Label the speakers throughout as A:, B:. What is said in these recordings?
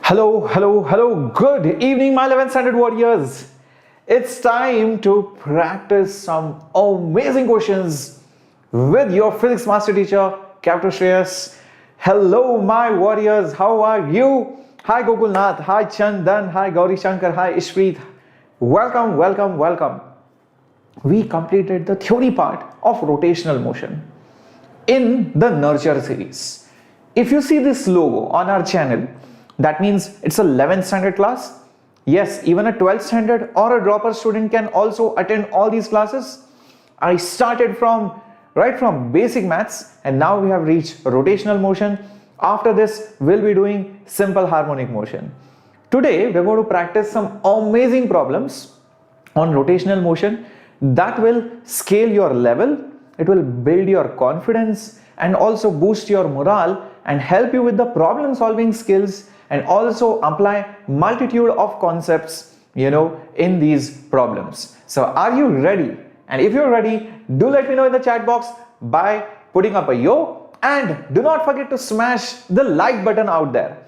A: Hello, hello, hello. Good evening, my 11th standard warriors. It's time to practice some amazing questions with your physics master teacher, Captain Shreyas. Hello, my warriors. How are you? Hi, Gokulnath. Hi, Chandan. Hi, Gauri Shankar. Hi, Ishpreet. Welcome, welcome, welcome. We completed the theory part of rotational motion in the nurture series. If you see this logo on our channel, that means it's a 11th standard class. Yes, even a 12th standard or a dropper student can also attend all these classes. I started right from basic maths and now we have reached rotational motion. After this, we'll be doing simple harmonic motion. Today, we're going to practice some amazing problems on rotational motion that will scale your level. It will build your confidence and also boost your morale and help you with the problem solving skills and also apply multitude of concepts in these problems. So are you ready? And if you're ready, do let me know in the chat box by putting up a yo, and do not forget to smash the like button out there.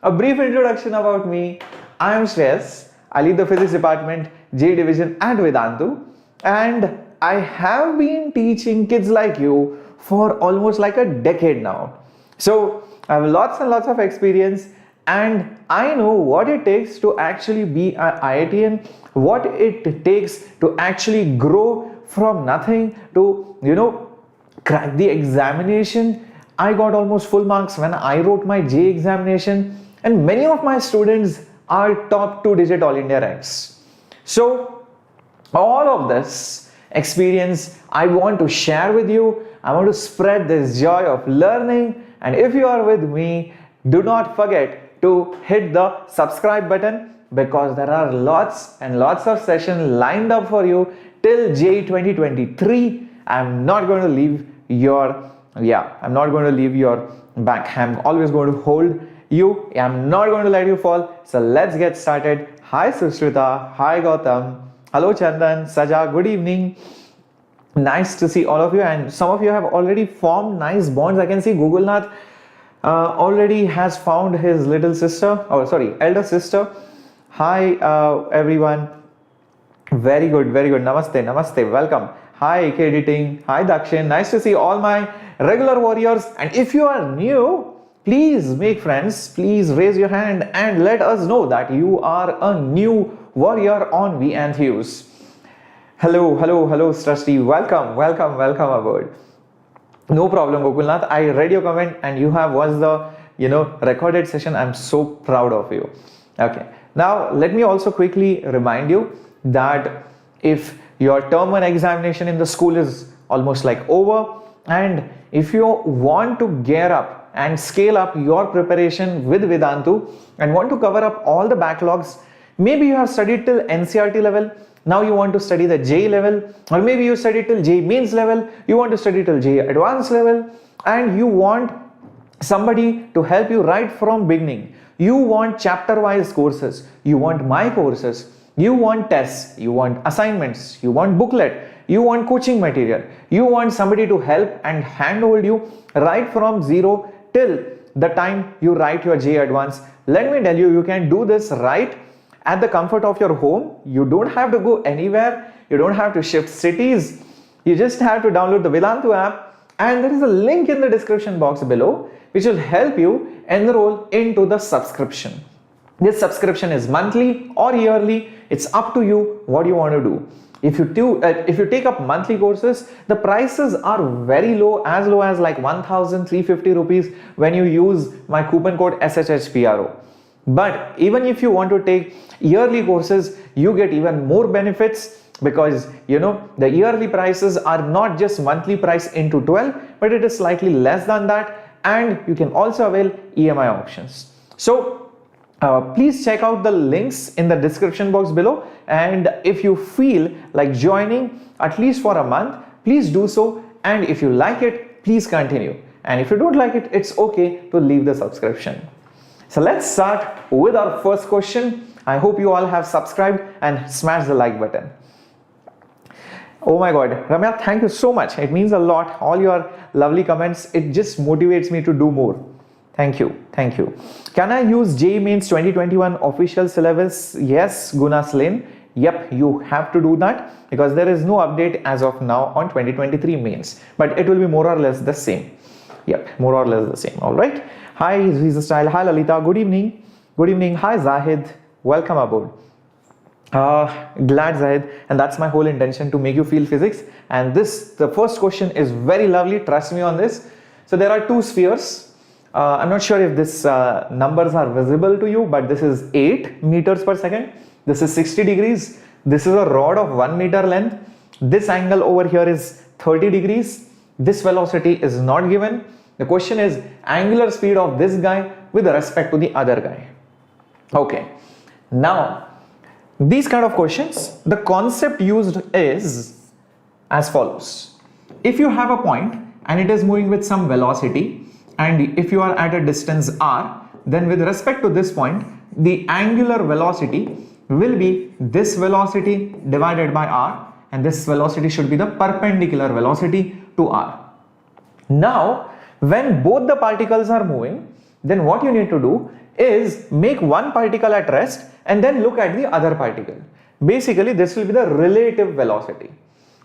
A: A brief introduction about me. I am Shreyas. I lead the physics department, JEE division at Vedantu, and I have been teaching kids like you for almost like a decade now. So I have lots and lots of experience, and I know what it takes to actually be an IITian, what it takes to actually grow from nothing to crack the examination. I got almost full marks when I wrote my JEE examination, and many of my students are top 2-digit All India ranks. So all of this experience I want to share with you. I want to spread this joy of learning, and if you are with me, do not forget to hit the subscribe button, because there are lots and lots of sessions lined up for you till JEE 2023. I'm not going to leave your back. I'm always going to hold you. I'm not going to let you fall. So let's get started. Hi Sushrita. Hi Gautam. Hello Chandan. Saja. Good evening. Nice to see all of you, and some of you have already formed nice bonds. I can see Gokulnath already has found his elder sister. Hi everyone. Very good, very good. Namaste, welcome. Hi AK Editing. Hi Dakshin. Nice to see all my regular warriors. And if you are new, please make friends. Please raise your hand and let us know that you are a new warrior on Enthuse. Hello, Strashti. Welcome aboard. No problem, Gokulnath. I read your comment and you have watched the recorded session. I'm so proud of you. Okay. Now let me also quickly remind you that if your term 1 examination in the school is almost like over, and if you want to gear up and scale up your preparation with Vedantu and want to cover up all the backlogs, maybe you have studied till NCERT level. Now you want to study the JEE level, or maybe you studied till JEE Mains level, you want to study till JEE Advanced level, and you want somebody to help you right from beginning. You want chapter wise courses, you want my courses, you want tests, you want assignments, you want booklet, you want coaching material, you want somebody to help and handhold you right from zero till the time you write your JEE Advanced. Let me tell you, you can do this right at the comfort of your home. You don't have to go anywhere. You don't have to shift cities. You just have to download the Vedantu app, and there is a link in the description box below which will help you enroll into the subscription. This subscription is monthly or yearly. It's up to you what you want to do. If you take up monthly courses, the prices are very low as like 1,350 rupees when you use my coupon code SHHPRO. But even if you want to take yearly courses, you get even more benefits, because the yearly prices are not just monthly price into 12, but it is slightly less than that, and you can also avail EMI options. So please check out the links in the description box below, and if you feel like joining at least for a month, please do so, and if you like it, please continue, and if you don't like it, it's okay to leave the subscription. So let's start with our first question. I hope you all have subscribed and smashed the like button. Oh my God, Ramya, thank you so much. It means a lot. All your lovely comments, it just motivates me to do more. Thank you. Thank you. Can I use JEE Mains 2021 official syllabus? Yes, Guna Slin. Yep, you have to do that because there is no update as of now on 2023 mains, but it will be more or less the same. Yep, more or less the same. All right. Hi, Visa Style. Hi, Lalita. Good evening. Good evening. Hi, Zahid. Welcome aboard. Glad, Zahid, and that's my whole intention, to make you feel physics. And the first question is very lovely. Trust me on this. So there are two spheres. I'm not sure if this numbers are visible to you, but this is 8 meters per second. This is 60 degrees. This is a rod of 1 meter length. This angle over here is 30 degrees. This velocity is not given. The question is angular speed of this guy with respect to the other guy. Okay. Now, these kind of questions, the concept used is as follows. If you have a point and it is moving with some velocity, and if you are at a distance r, then with respect to this point, the angular velocity will be this velocity divided by r, and this velocity should be the perpendicular velocity to r. Now, when both the particles are moving, then what you need to do is make one particle at rest and then look at the other particle. Basically, this will be the relative velocity.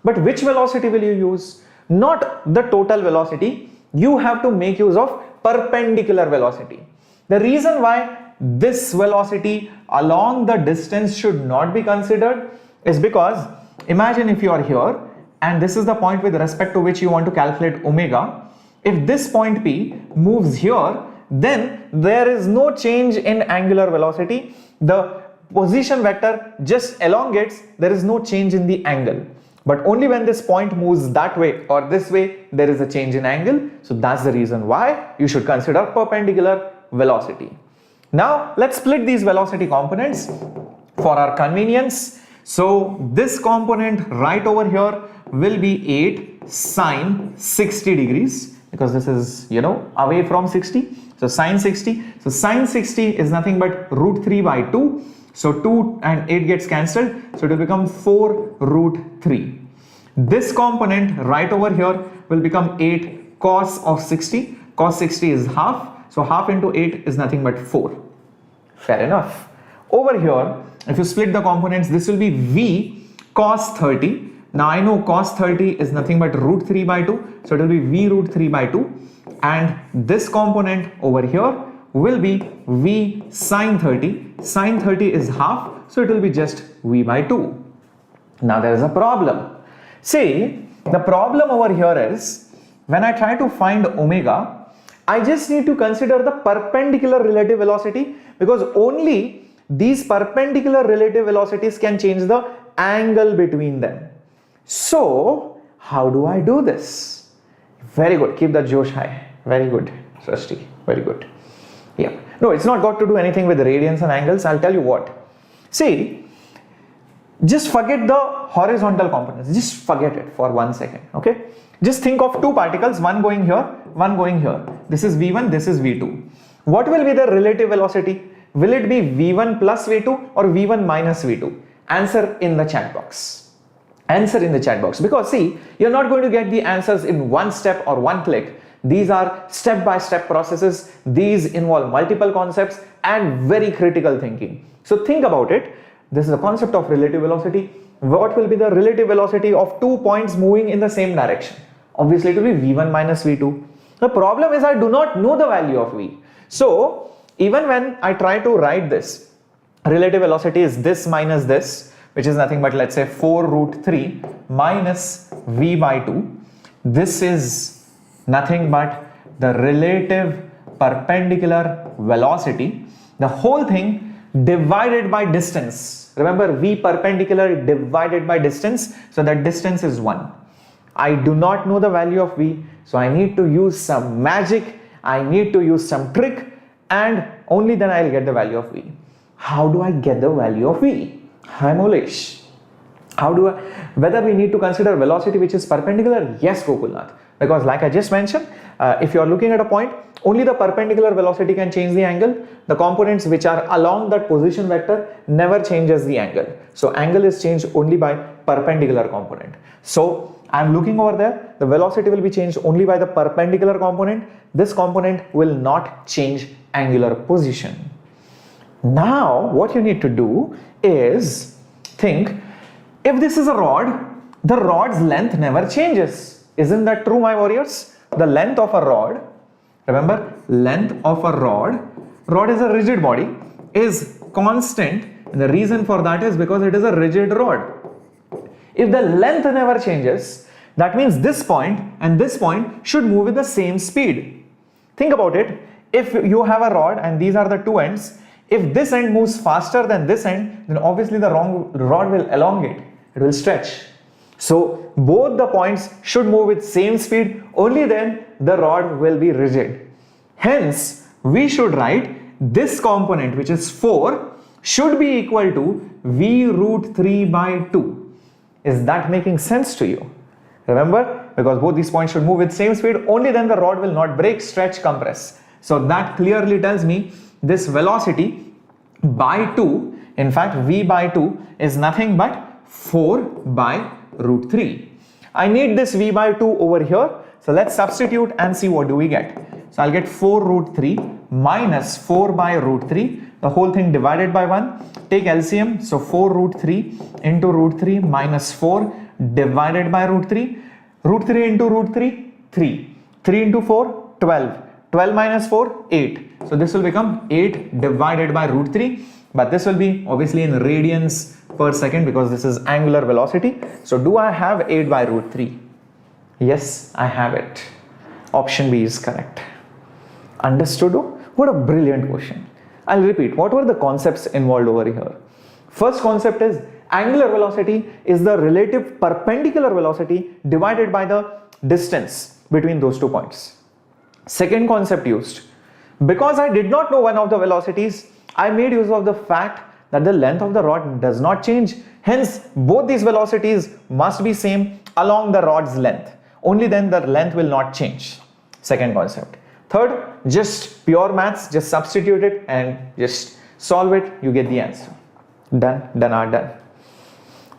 A: But which velocity will you use? Not the total velocity. You have to make use of perpendicular velocity. The reason why this velocity along the distance should not be considered is because imagine if you are here and this is the point with respect to which you want to calculate omega. If this point P moves here, then there is no change in angular velocity. The position vector just elongates, there is no change in the angle. But only when this point moves that way or this way, there is a change in angle. So that's the reason why you should consider perpendicular velocity. Now let's split these velocity components for our convenience. So this component right over here will be 8 sine 60 degrees, because this is, away from 60. So sine 60. So sine 60 is nothing but root 3 by 2. So 2 and 8 gets cancelled. So it will become 4 root 3. This component right over here will become 8 cos of 60. Cos 60 is half. So half into 8 is nothing but 4. Fair enough. Over here, if you split the components, this will be V cos 30. Now I know cos 30 is nothing but root 3 by 2. So it will be V root 3 by 2. And this component over here will be V sine 30. Sine 30 is half. So it will be just V by 2. Now there is a problem. See, the problem over here is when I try to find omega, I just need to consider the perpendicular relative velocity, because only these perpendicular relative velocities can change the angle between them. So, how do I do this? Very good. Keep that Josh high. Very good, Srishti. Very good. Yeah. No, it's not got to do anything with radians and angles. I'll tell you what. See, just forget the horizontal components. Just forget it for 1 second. Okay. Just think of two particles, one going here, one going here. This is V1, this is V2. What will be the relative velocity? Will it be V1 plus V2 or V1 minus V2? Answer in the chat box. Answer in the chat box, because see, you're not going to get the answers in one step or one click. These are step-by-step processes. These involve multiple concepts and very critical thinking. So think about it. This is the concept of relative velocity. What will be the relative velocity of 2 points moving in the same direction? Obviously it will be V1 minus V2. The problem is I do not know the value of V. So even when I try to write this, relative velocity is this minus this, which is nothing but, let's say, 4 root 3 minus V by 2. This is nothing but the relative perpendicular velocity. The whole thing divided by distance. Remember, V perpendicular divided by distance. So that distance is 1. I do not know the value of V. So I need to use some magic. I need to use some trick, and only then I'll get the value of V. How do I get the value of V? Hi Molesh. Whether we need to consider velocity which is perpendicular? Yes, Gokulnath. Because like I just mentioned, if you are looking at a point, only the perpendicular velocity can change the angle. The components which are along that position vector never changes the angle. So angle is changed only by perpendicular component. So I'm looking over there, the velocity will be changed only by the perpendicular component. This component will not change angular position. Now what you need to do is think, if this is a rod, the rod's length never changes. Isn't that true, my warriors? The length of a rod, remember, length of a rod is a rigid body, is constant, and the reason for that is because it is a rigid rod. If the length never changes, that means this point and this point should move with the same speed. Think about it. If you have a rod and these are the two ends, if this end moves faster than this end, then obviously the rod will elongate, it will stretch. So both the points should move with same speed, only then the rod will be rigid. Hence, we should write this component, which is 4, should be equal to V root 3 by 2. Is that making sense to you? Remember, because both these points should move with same speed, only then the rod will not break, stretch, compress. So that clearly tells me this velocity by 2, in fact V by 2 is nothing but 4 by root 3. I need this V by 2 over here. So let's substitute and see what do we get. So I'll get 4 root 3 minus 4 by root 3, the whole thing divided by 1. Take LCM, so 4 root 3 into root 3 minus 4 divided by root 3. Root 3 into root 3, 3. 3 into 4, 12. 12 minus 4, 8. So this will become 8 divided by root 3. But this will be obviously in radians per second because this is angular velocity. So do I have 8 by root 3? Yes, I have it. Option B is correct. Understood? What a brilliant question. I'll repeat, what were the concepts involved over here? First concept is angular velocity is the relative perpendicular velocity divided by the distance between those 2 points. Second concept used, because I did not know one of the velocities, I made use of the fact that the length of the rod does not change. Hence, both these velocities must be same along the rod's length. Only then the length will not change. Second concept. Third, just pure maths, just substitute it and just solve it, you get the answer. Done, done.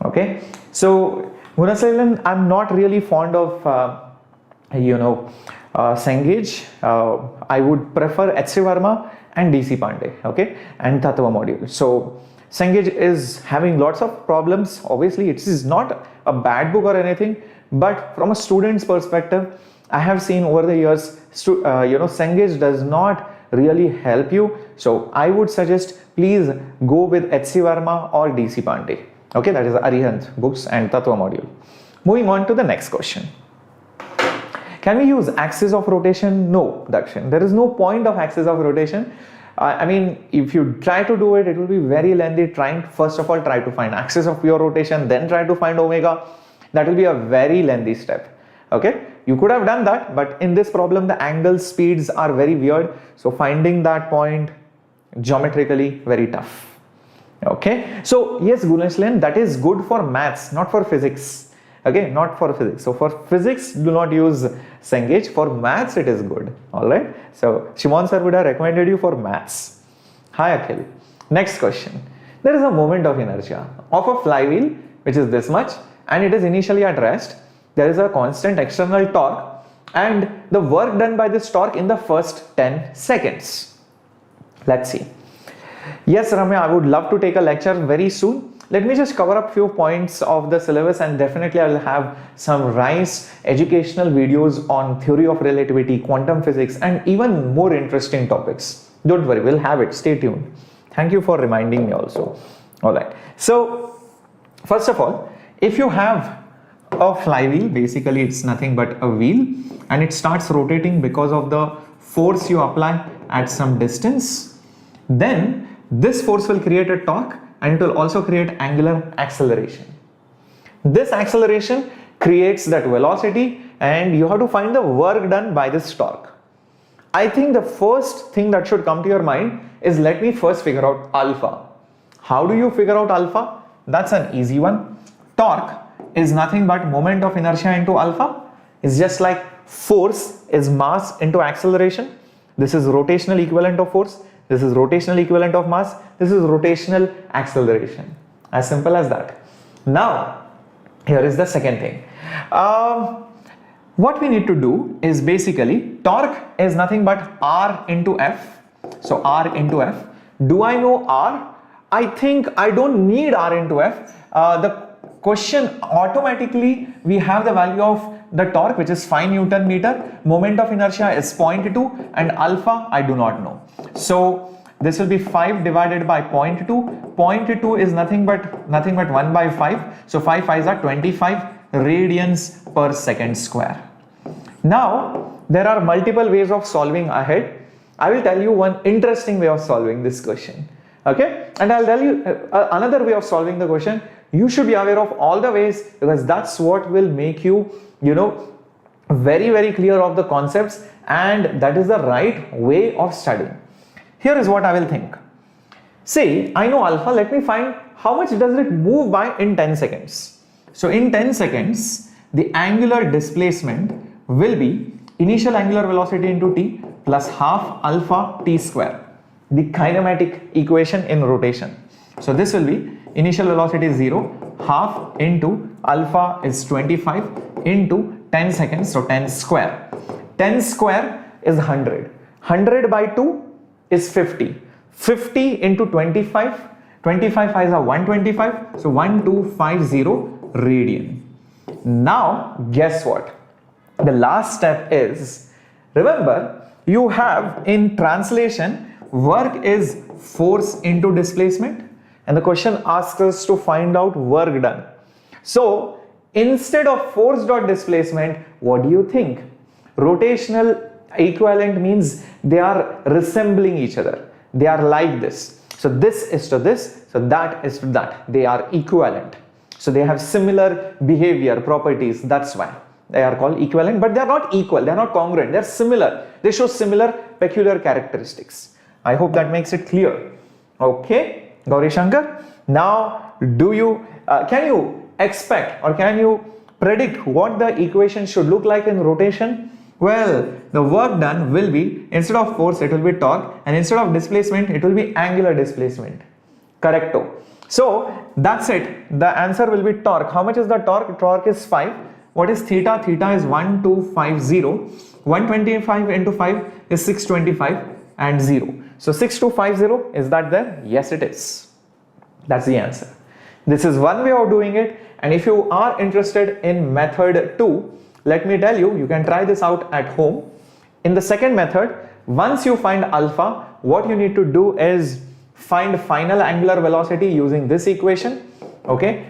A: Okay, so Munasailan, I'm not really fond of Cengage. I would prefer H.C. Verma and D.C. Pandey, okay, and Tattva module. So Cengage is having lots of problems. Obviously, it is not a bad book or anything, but from a student's perspective, I have seen over the years, Cengage does not really help you. So I would suggest please go with H.C. Verma or D.C. Pandey. Okay, that is Arihant books and Tattva module. Moving on to the next question. Can we use axis of rotation? No, Dakshin. There is no point of axis of rotation. I mean, if you try to do it, it will be very lengthy. First of all, try to find axis of pure rotation, then try to find omega. That will be a very lengthy step. Okay, you could have done that, but in this problem, the angle speeds are very weird. So finding that point geometrically very tough. Okay, so yes, Guneshlan, that is good for maths, not for physics. Okay, not for physics. So for physics, do not use Cengage. For maths, it is good. All right. So Shimon sir would have recommended you for maths. Hi Akhil. Next question. There is a moment of inertia of a flywheel, which is this much, and it is initially at rest. There is a constant external torque, and the work done by this torque in the first 10 seconds. Let's see. Yes, Ramya, I would love to take a lecture very soon. Let me just cover up few points of the syllabus, and definitely I will have some nice educational videos on theory of relativity, quantum physics, and even more interesting topics. Don't worry, we'll have it. Stay tuned. Thank you for reminding me also. All right. So first of all, if you have a flywheel, basically it's nothing but a wheel, and it starts rotating because of the force you apply at some distance, then this force will create a torque, and it will also create angular acceleration. This acceleration creates that velocity, and you have to find the work done by this torque. I think the first thing that should come to your mind is, let me first figure out alpha. How do you figure out alpha? That's an easy one. Torque is nothing but moment of inertia into alpha. It's just like force is mass into acceleration. This is rotational equivalent of force. This is rotational equivalent of mass. This is rotational acceleration. As simple as that. Now, here is the second thing. What we need to do is basically torque is nothing but R into F. So R into F. Do I know R? I think I don't need R into F. The question automatically we have the value of the torque, which is 5 Newton meter. Moment of inertia is 0.2 and alpha I do not know. So this will be 5 divided by 0.2. 0.2 is nothing but 1 by 5. So 5 5s are 25 radians per second square. Now there are multiple ways of solving ahead. I will tell you one interesting way of solving this question. Okay, and I'll tell you another way of solving the question. You should be aware of all the ways, because that's what will make you, very clear of the concepts, and that is the right way of studying. Here is what I will think. Say I know alpha, let me find how much does it move by in 10 seconds. So in 10 seconds, the angular displacement will be initial angular velocity into t plus half alpha t square, the kinematic equation in rotation. So this will be initial velocity is 0, half into alpha is 25 into 10 seconds, so 10 square. 10 square is 100. 100 by 2 is 50. 50 into 25, 25 5s are 125, so 1250 radian. Now guess what? The last step is, remember, you have in translation, work is force into displacement, and the question asks us to find out work done. So instead of force dot displacement, what do you think? Rotational equivalent means they are resembling each other. They are like this. So this is to this, so that is to that. They are equivalent. So they have similar behavior properties. That's why they are called equivalent, but they are not equal. They are not congruent. They are similar. They show similar peculiar characteristics. I hope that makes it clear. Okay, Gauri Shankar. Now, can you expect or can you predict what the equation should look like in rotation? Well, the work done will be, instead of force, it will be torque, and instead of displacement, it will be angular displacement. Correcto. So that's it. The answer will be torque. How much is the torque? Torque is 5. What is theta? Theta is 1250. 125 into 5 is 625 and 0. So 6250, is that there? Yes, it is. That's the answer. This is one way of doing it, and if you are interested in method 2, let me tell you, you can try this out at home. In the second method, once you find alpha, what you need to do is find final angular velocity using this equation. Okay,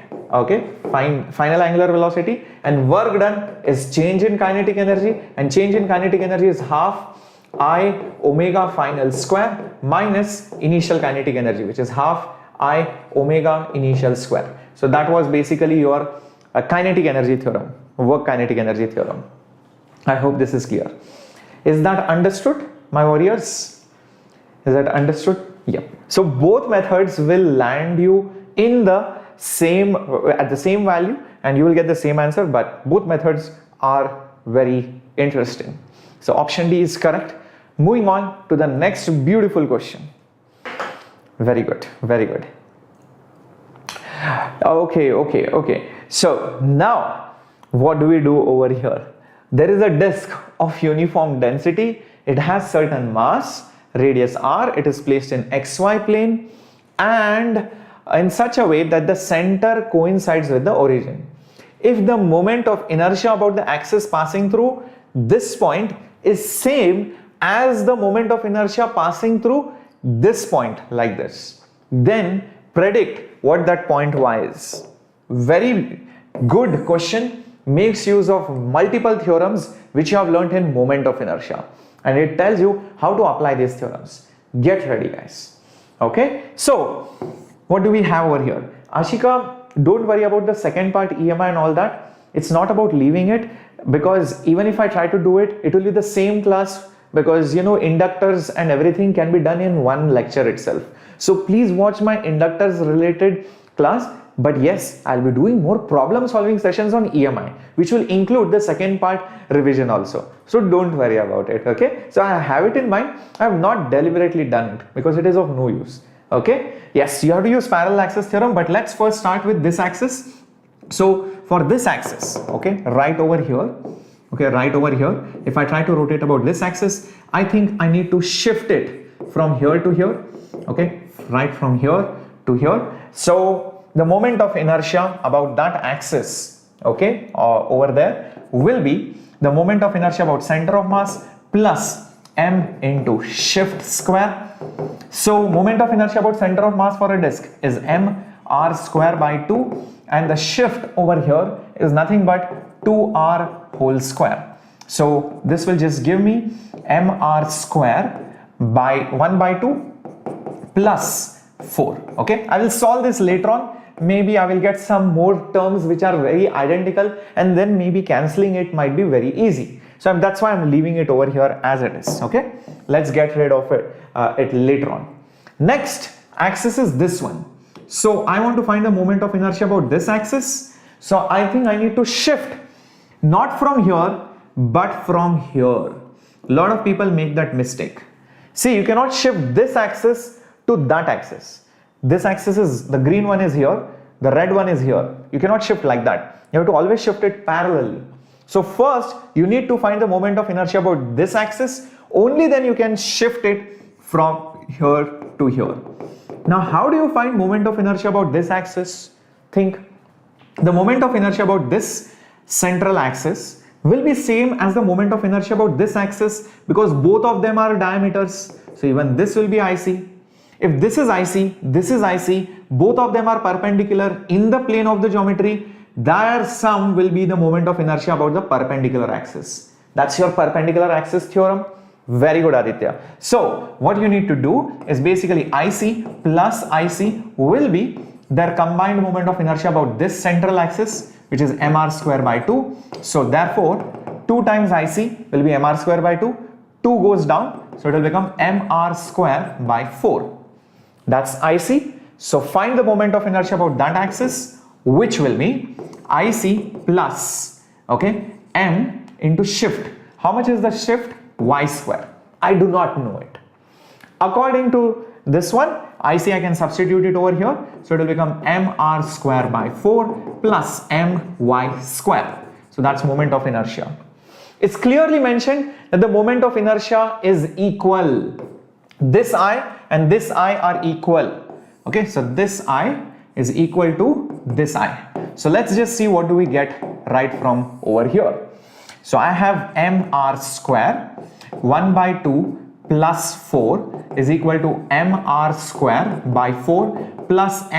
A: find final angular velocity, and work done is change in kinetic energy, and change in kinetic energy is half I omega final square minus initial kinetic energy, which is half I omega initial square. So that was basically your kinetic energy theorem, work kinetic energy theorem. I hope this is clear. Is that understood, my warriors? Is that understood? Yep. So both methods will land you in the same, at the same value, and you will get the same answer, but both methods are very interesting. So option D is correct. Moving on to the next beautiful question. Very good, very good. Okay. So now what do we do over here? There is a disk of uniform density. It has certain mass, radius r. It is placed in xy plane and in such a way that the center coincides with the origin. If the moment of inertia about the axis passing through this point is same as the moment of inertia passing through this point like this, then predict what that point y is. Very good question, makes use of multiple theorems which you have learnt in moment of inertia, and it tells you how to apply these theorems. Get ready, guys. Okay, so what do we have over here? Ashika, don't worry about the second part, EMI and all that. It's not about leaving it, because even if I try to do it, it will be the same class, because inductors and everything can be done in one lecture itself. So please watch my inductors related class. But yes, I'll be doing more problem solving sessions on EMI, which will include the second part revision also. So don't worry about it. Okay, so I have it in mind. I have not deliberately done it because it is of no use. Okay, yes, you have to use parallel axis theorem, but let's first start with this axis. So for this axis, okay, right over here, if I try to rotate about this axis, I think I need to shift it from here to here, okay, right from here to here. So the moment of inertia about that axis, okay, over there will be the moment of inertia about center of mass plus m into shift square. So moment of inertia about center of mass for a disk is m r square by 2, and the shift over here is nothing but 2r whole square. So this will just give me mr square by 1 by 2 plus 4. Okay, I will solve this later on. Maybe I will get some more terms which are very identical, and then maybe cancelling it might be very easy. So that's why I'm leaving it over here as it is. Okay, let's get rid of it later on. Next axis is this one. So I want to find the moment of inertia about this axis. So I think I need to shift not from here but from here. A lot of people make that mistake. See, you cannot shift this axis to that axis. This axis is, the green one is here, the red one is here. You cannot shift like that. You have to always shift it parallelly. So first you need to find the moment of inertia about this axis, only then you can shift it from here to here. Now how do you find moment of inertia about this axis? Think, the moment of inertia about this central axis will be same as the moment of inertia about this axis, because both of them are diameters. So even this will be IC. If this is IC, this is IC, both of them are perpendicular in the plane of the geometry, their sum will be the moment of inertia about the perpendicular axis. That's your perpendicular axis theorem. Very good, Aditya. So what you need to do is basically IC plus IC will be their combined moment of inertia about this central axis, which is mr square by 2. So therefore 2 times IC will be mr square by 2. 2 goes down, so it will become mr square by 4. That's IC. So find the moment of inertia about that axis, which will be IC plus, okay, m into shift. How much is the shift? Y square. I do not know it. According to this one, IC I can substitute it over here. So it will become mr square by 4 plus my square. So that's moment of inertia. It's clearly mentioned that the moment of inertia is equal. This I and this I are equal. Okay, so this I is equal to this I. So let's just see what do we get right from over here. So I have mr square 1 by 2 plus 4 is equal to mr square by 4 plus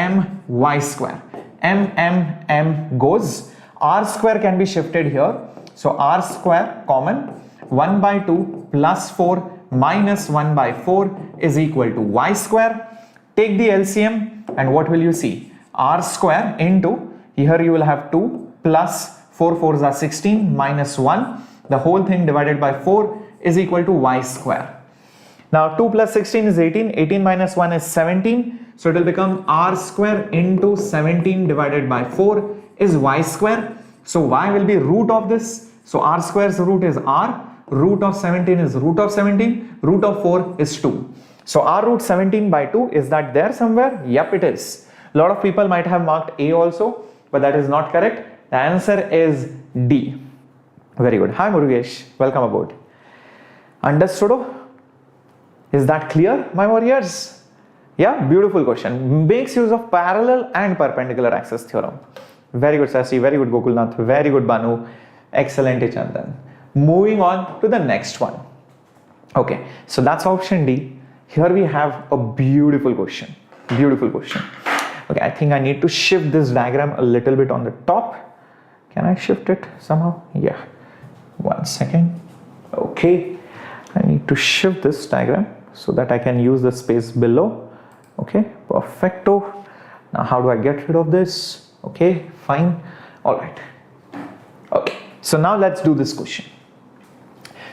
A: my square. M goes. R square can be shifted here. So r square common, 1 by 2 plus 4 minus 1 by 4 is equal to y square. Take the LCM and what will you see? R square into, here you will have 2 plus 4 4s are 16 minus 1. The whole thing divided by 4 is equal to y square. Now 2 plus 16 is 18. 18 minus 1 is 17. So it will become r square into 17 divided by 4 is y square. So y will be root of this. So r square's root is r. Root of 17 is root of 17. Root of 4 is 2. So r root 17 by 2, is that there somewhere? Yep, it is. A lot of people might have marked A also, but that is not correct. The answer is D. Very good. Hi Murugesh, welcome aboard. Understood? Is that clear, my warriors? Yeah, beautiful question. Makes use of parallel and perpendicular axis theorem. Very good, Sasi. Very good, Gokulnath. Very good, Banu. Excellent, Chandan. Moving on to the next one. Okay, so that's option D. Here we have a beautiful question. Beautiful question. Okay, I think I need to shift this diagram a little bit on the top. Can I shift it somehow? Yeah. 1 second. Okay. I need to shift this diagram so that I can use the space below. Okay, perfecto. Now how do I get rid of this? Okay, fine. All right. Okay, so now let's do this question.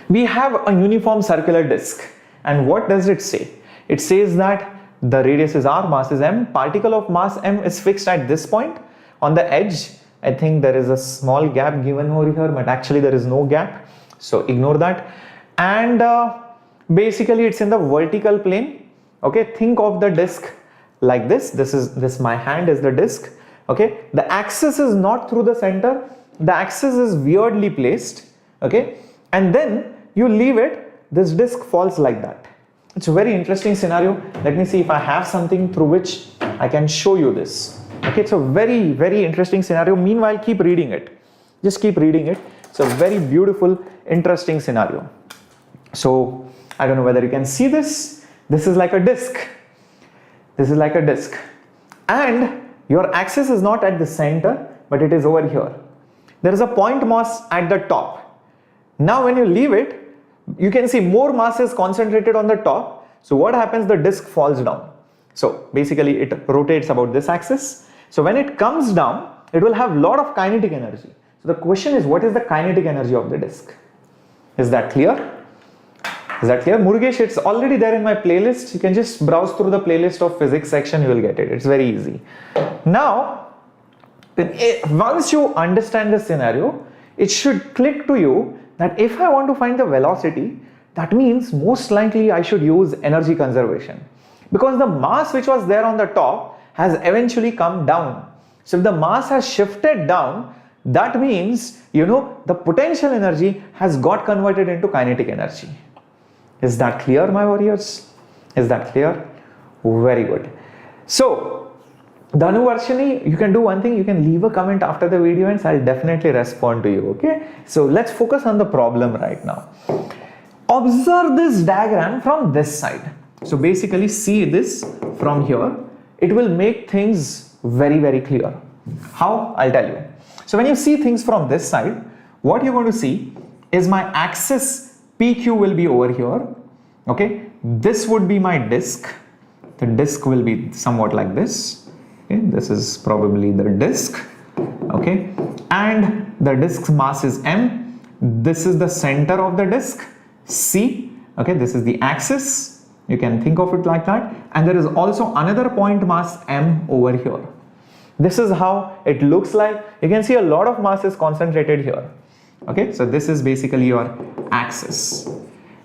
A: We have a uniform circular disc, and what does it say? It says that the radius is r, mass is m, particle of mass m is fixed at this point. On the edge, I think there is a small gap given over here, but actually there is no gap, so ignore that. And basically it's in the vertical plane. Okay, think of the disc like this. This my hand is the disc. Okay, the axis is not through the center, the axis is weirdly placed. Okay, and then you leave it, this disc falls like that. It's a very interesting scenario. Let me see if I have something through which I can show you this. Okay, it's a very interesting scenario. Meanwhile, keep reading it. Just keep reading it. It's a very beautiful, interesting scenario. So, I don't know whether you can see this. This is like a disc. This is like a disc. And your axis is not at the center, but it is over here. There is a point mass at the top. Now, when you leave it, you can see more mass is concentrated on the top. So what happens? The disc falls down. So basically it rotates about this axis. So when it comes down, it will have a lot of kinetic energy. So the question is, what is the kinetic energy of the disc? Is that clear? Is that clear? Murugesh, it's already there in my playlist. You can just browse through the playlist of physics section, you will get it. It's very easy. Now, once you understand the scenario, it should click to you that if I want to find the velocity, that means most likely I should use energy conservation, because the mass which was there on the top has eventually come down. So if the mass has shifted down, that means, the potential energy has got converted into kinetic energy. Is that clear, my warriors? Is that clear? Very good. So, Dhanu Varshini, you can do one thing, you can leave a comment after the video and I'll definitely respond to you, okay? So let's focus on the problem right now. Observe this diagram from this side. So basically see this from here. It will make things very clear. How? I'll tell you. So when you see things from this side, what you're going to see is my axis PQ will be over here, okay? This would be my disc. The disc will be somewhat like this. Okay, this is probably the disc, okay, and the disc's mass is m. This is the center of the disc, C, okay, this is the axis, you can think of it like that, and there is also another point mass m over here. This is how it looks like. You can see a lot of mass is concentrated here. Okay, so this is basically your axis.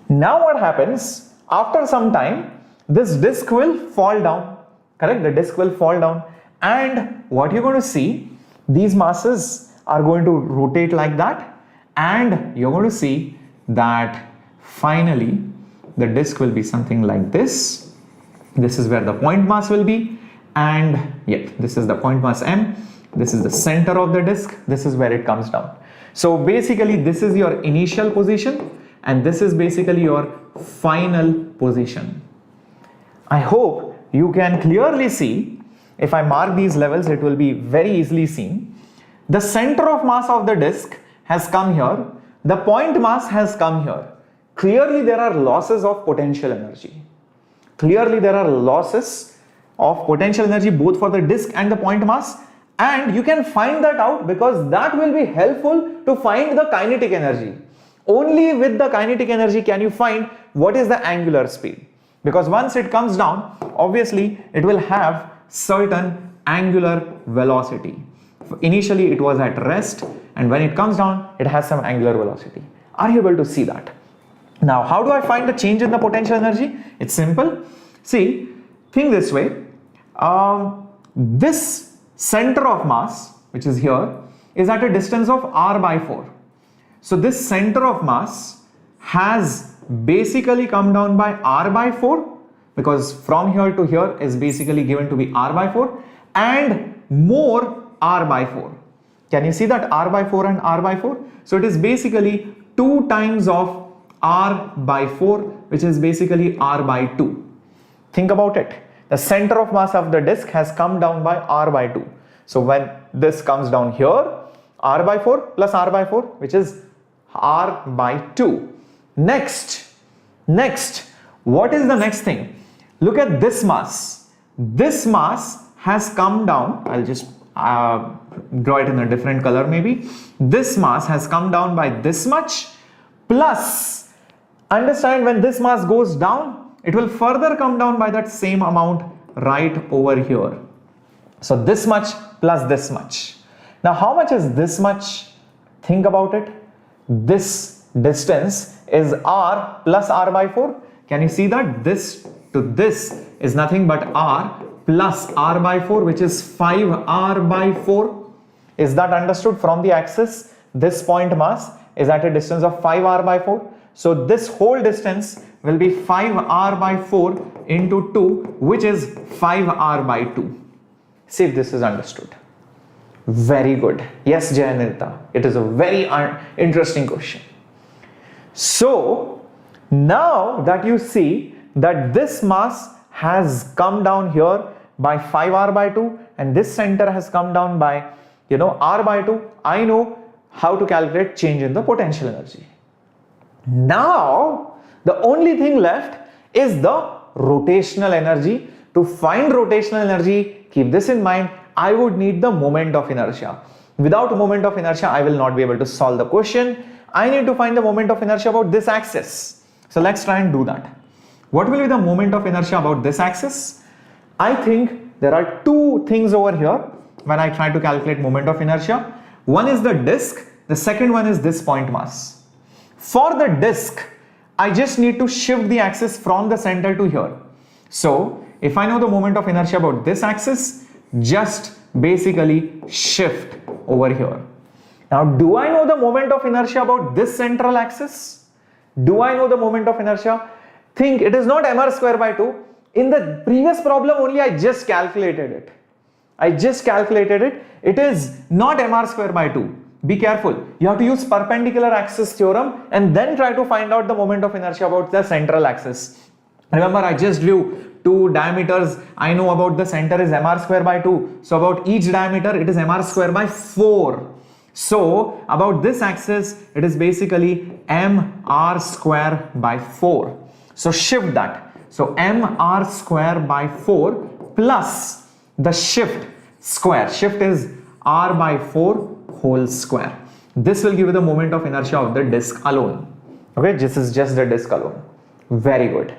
A: Now what happens? After some time, this disc will fall down. Correct? The disc will fall down, and what you're going to see, these masses are going to rotate like that, and you're going to see that finally the disc will be something like this. This is where the point mass will be, and yep, this is the point mass m. This is the center of the disc. This is where it comes down. So basically this is your initial position and this is basically your final position. I hope you can clearly see. If I mark these levels, it will be very easily seen. The center of mass of the disc has come here. The point mass has come here. Clearly there are losses of potential energy. Clearly there are losses of potential energy both for the disc and the point mass, and you can find that out because that will be helpful to find the kinetic energy. Only with the kinetic energy can you find what is the angular speed, because once it comes down, obviously it will have certain angular velocity. Initially it was at rest, and when it comes down it has some angular velocity. Are you able to see that? Now how do I find the change in the potential energy? It's simple. See, think this way. This center of mass, which is here, is at a distance of r/4. So this center of mass has basically come down by r/4, because from here to here is basically given to be r/4 and more r/4. Can you see that r/4 and r/4? So it is basically 2 times of r/4, which is basically r/2. Think about it. The center of mass of the disc has come down by r/2. So when this comes down here, r/4 plus r/4, which is r/2. Next, what is the next thing? Look at this mass. This mass has come down. I'll just draw it in a different color maybe. This mass has come down by this much, plus, understand, when this mass goes down, it will further come down by that same amount right over here. So this much plus this much. Now how much is this much? Think about it. This distance is r plus r/4. Can you see that? This to this is nothing but r plus r by 4, which is 5r by 4. Is that understood? From the axis, this point mass is at a distance of 5r by 4. So this whole distance will be 5r by 4 into 2, which is 5r by 2. See if this is understood. Very good. Yes, Jayanita. It is a very interesting question. So now that you see that this mass has come down here by 5r by 2 and this center has come down by r by 2, I know how to calculate change in the potential energy. Now the only thing left is the rotational energy. To find rotational energy, keep this in mind, I would need the moment of inertia. Without moment of inertia, I will not be able to solve the question. I need to find the moment of inertia about this axis. So let's try and do that. What will be the moment of inertia about this axis? I think there are two things over here when I try to calculate moment of inertia. One is the disk, the second one is this point mass. For the disk, I just need to shift the axis from the center to here. So if I know the moment of inertia about this axis, just basically shift over here. Now, do I know the moment of inertia about this central axis? Do I know the moment of inertia? Think it is not mr square by 2. In the previous problem only I just calculated it. It is not mr square by 2. Be careful. You have to use perpendicular axis theorem and then try to find out the moment of inertia about the central axis. Remember, I just drew two diameters. I know about the center is mr square by 2. So about each diameter it is mr square by 4. So about this axis it is basically mr square by 4. So shift that. So mr square by 4 plus the shift square. Shift is r by 4 whole square. This will give you the moment of inertia of the disk alone. Okay, this is just the disk alone. Very good.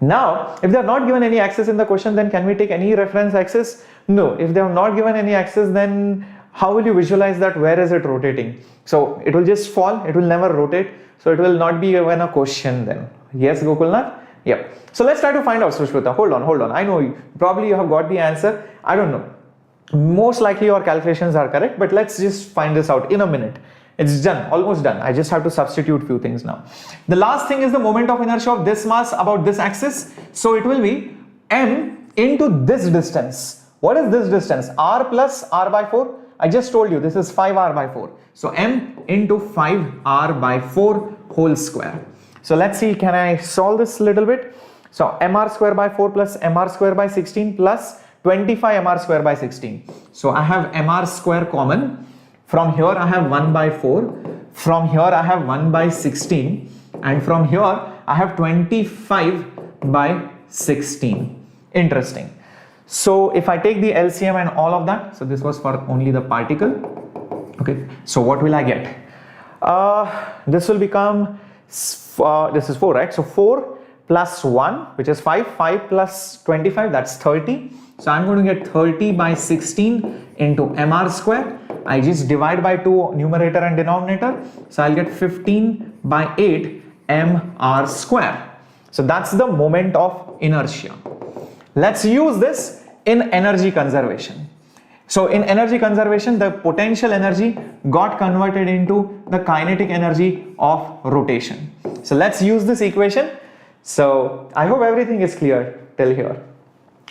A: Now, if they have not given any axis in the question, then can we take any reference axis? No. If they have not given any axis, then how will you visualize that where is it rotating? So it will just fall, it will never rotate. So it will not be even a question then. Yes, Gokulnath? Yep. So let's try to find out, Sushruta. Hold on. I know probably you have got the answer. I don't know. Most likely your calculations are correct, but let's just find this out in a minute. It's done, almost done. I just have to substitute few things now. The last thing is the moment of inertia of this mass about this axis. So it will be m into this distance. What is this distance? R plus r by 4. I just told you this is 5r by 4. So m into 5r by 4 whole square. So let's see, can I solve this a little bit? So mr square by 4 plus mr square by 16 plus 25 mr square by 16. So I have mr square common. From here I have 1 by 4. From here I have 1 by 16. And from here I have 25 by 16. Interesting. So if I take the LCM and all of that, so this was for only the particle. Okay, so what will I get? This will become, this is 4, right? So 4 plus 1, which is 5. 5 plus 25, that's 30. So I'm going to get 30 by 16 into mr square. I just divide by 2 numerator and denominator. So I'll get 15 by 8 mr square. So that's the moment of inertia. Let's use this in energy conservation. So in energy conservation, the potential energy got converted into the kinetic energy of rotation. So let's use this equation. So I hope everything is clear till here.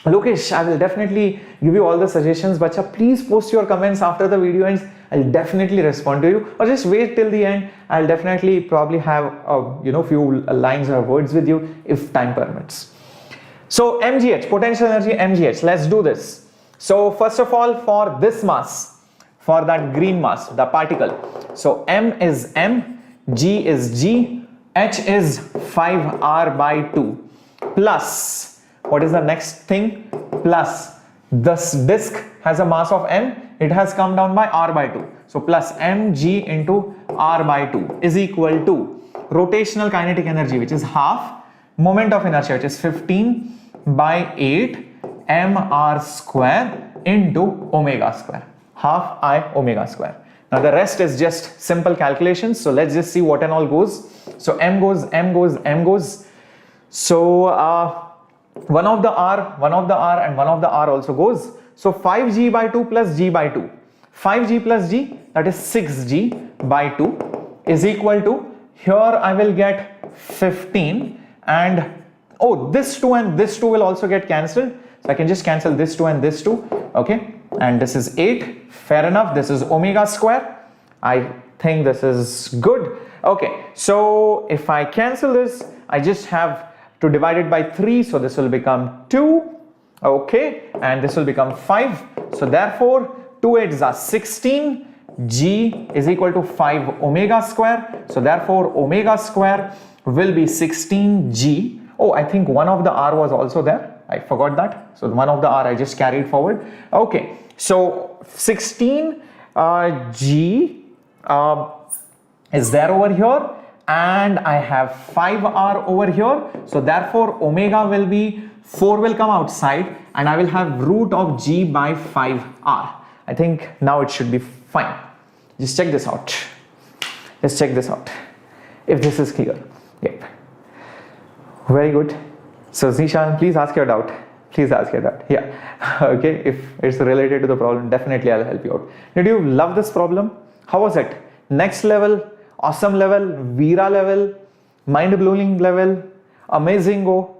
A: Lokesh, I will definitely give you all the suggestions, but please post your comments after the video ends. I'll definitely respond to you, or just wait till the end. I'll definitely probably have few lines or words with you if time permits. So mgh, potential energy mgh, let's do this. So first of all, for this mass, for that green mass, the particle, so m is m, g is g, h is 5r by 2 plus, what is the next thing? Plus this disk has a mass of m, it has come down by r by 2. So plus mg into r by 2 is equal to rotational kinetic energy, which is half, moment of inertia, which is 15 by 8 mr square into omega square, half I omega square. Now the rest is just simple calculations. So let's just see what and all goes. So m goes. So One of the R and one of the R also goes. So 5G by 2 plus G by 2. 5G plus G, that is 6G by 2 is equal to, here I will get 15, and oh, this 2 and this 2 will also get cancelled. So I can just cancel this 2 and this 2. Okay, and this is 8. Fair enough. This is omega square. I think this is good. Okay, so if I cancel this, I just have to divide it by 3. So this will become 2. Okay, and this will become 5. So therefore, 2 8s are 16. G is equal to 5 omega square. So therefore, omega square will be 16G. Oh, I think one of the R was also there. I forgot that. So one of the R I just carried forward. Okay, so 16 G is there over here, and I have 5R over here. So therefore, omega will be 4 will come outside, and I will have root of G by 5R. I think now it should be fine. Just check this out. Let's check this out. If this is clear. Yep. Very good. So Zishan, please ask your doubt. Please ask your doubt. Yeah. Okay. If it's related to the problem, definitely I'll help you out. Did you love this problem? How was it? Next level, awesome level, Veera level, mind-blowing level, amazing go.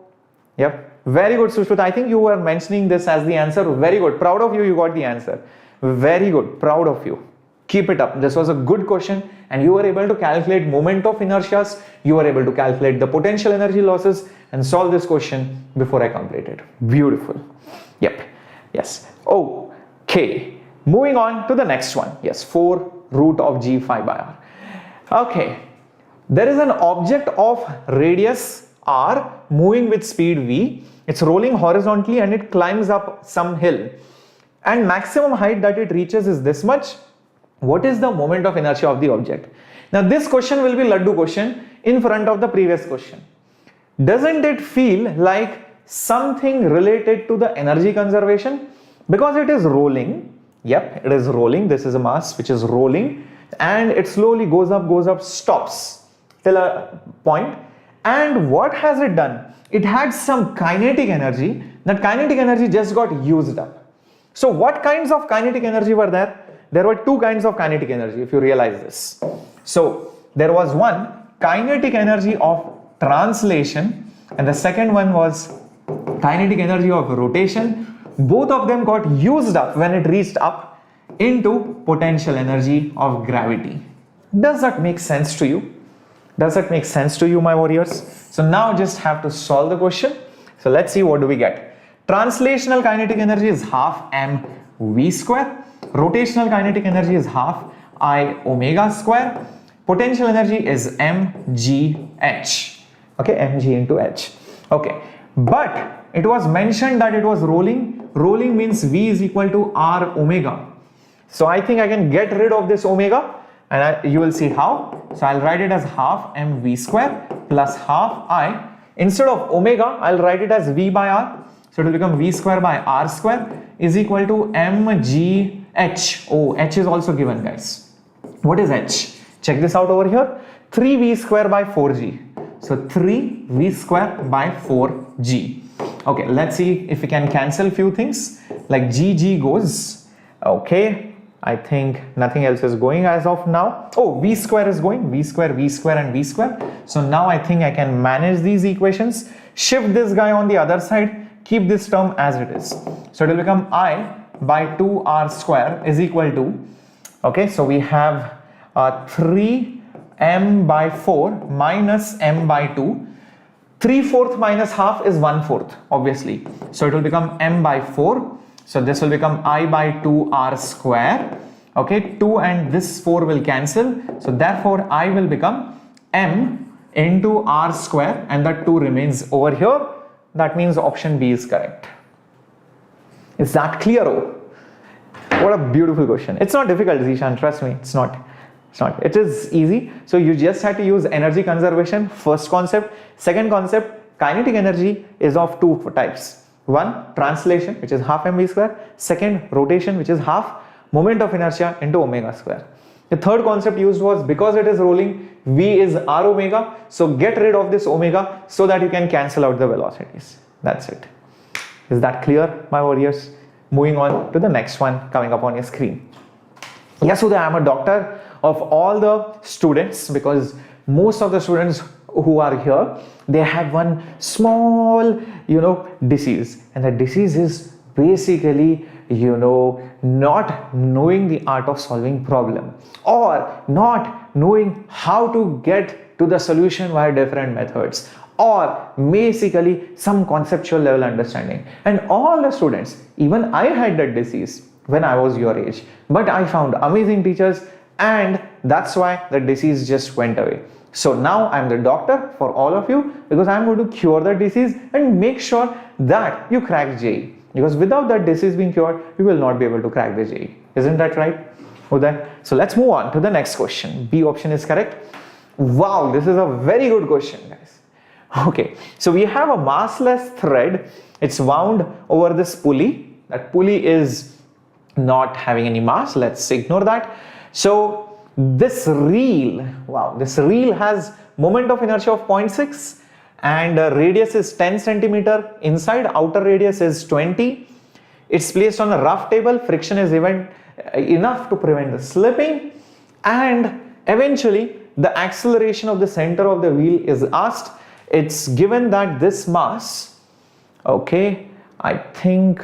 A: Yep. Very good, Sushruta. I think you were mentioning this as the answer. Very good. Proud of you. You got the answer. Very good. Proud of you. Keep it up. This was a good question, and you were able to calculate moment of inertias. You were able to calculate the potential energy losses and solve this question before I completed. Beautiful. Yep. Yes. Okay. Moving on to the next one. Yes. 4 root of G 5 by R. Okay. There is an object of radius R moving with speed V. It's rolling horizontally and it climbs up some hill. And maximum height that it reaches is this much. What is the moment of inertia of the object? Now this question will be Laddu question in front of the previous question. Doesn't it feel like something related to the energy conservation? Because it is rolling. Yep, it is rolling. This is a mass which is rolling, and it slowly goes up, stops till a point. And what has it done? It had some kinetic energy. That kinetic energy just got used up. So what kinds of kinetic energy were there? There were 2 kinds of kinetic energy, if you realize this. So there was one kinetic energy of translation, and the second one was kinetic energy of rotation. Both of them got used up when it reached up into potential energy of gravity. Does that make sense to you? Does that make sense to you, my warriors? So now just have to solve the question. So let's see what do we get. Translational kinetic energy is half mv square. Rotational kinetic energy is half I omega square. Potential energy is mgh. Okay, mg into h. Okay, but it was mentioned that it was rolling. Rolling means v is equal to r omega. So I think I can get rid of this omega, and you will see how. So I'll write it as half mv square plus half I. Instead of omega, I'll write it as v by r. So it will become v square by r square is equal to mgh. Oh, h is also given, guys. What is h? Check this out over here. 3v square by 4g. So 3v square by 4g. Okay, let's see if we can cancel few things. Like g goes. Okay, I think nothing else is going as of now. Oh, v square is going. v square and v square. So now I think I can manage these equations. Shift this guy on the other side. Keep this term as it is. So it will become I by 2r square is equal to, okay, so we have 3m by 4 minus m by 2. 3/4 minus half is 1/4, obviously. So it will become m by 4. So this will become I by 2r square. Okay, 2 and this 4 will cancel. So therefore I will become m into r square, and that 2 remains over here. That means option B is correct. Is that clear? Oh, what a beautiful question. It's not difficult, Zishan, trust me. It's not. It is easy. So you just have to use energy conservation, first concept. Second concept, kinetic energy is of 2 types. One, translation, which is half mv square. Second, rotation, which is half moment of inertia into omega square. The third concept used was, because it is rolling, v is r omega. So get rid of this omega so that you can cancel out the velocities. That's it. Is that clear, my warriors? Moving on to the next one coming up on your screen. Yes, Uday, I'm a doctor of all the students, because most of the students who are here, they have one small, disease, and the disease is basically, not knowing the art of solving problem, or not knowing how to get to the solution via different methods, or basically some conceptual level understanding. And all the students, even I had that disease when I was your age, but I found amazing teachers, and that's why the disease just went away. So now I'm the doctor for all of you, because I'm going to cure the disease and make sure that you crack JEE. Because without that disease being cured, you will not be able to crack the JEE. Isn't that right, Uday? So let's move on to the next question. B option is correct. Wow, this is a very good question, guys. Okay, so we have a massless thread. It's wound over this pulley. That pulley is not having any mass. Let's ignore that. So this reel, wow, this reel has moment of inertia of 0.6 and radius is 10 centimeter. Inside, outer radius is 20. It's placed on a rough table. Friction is even enough to prevent the slipping, and eventually the acceleration of the center of the wheel is asked. It's given that this mass, okay, I think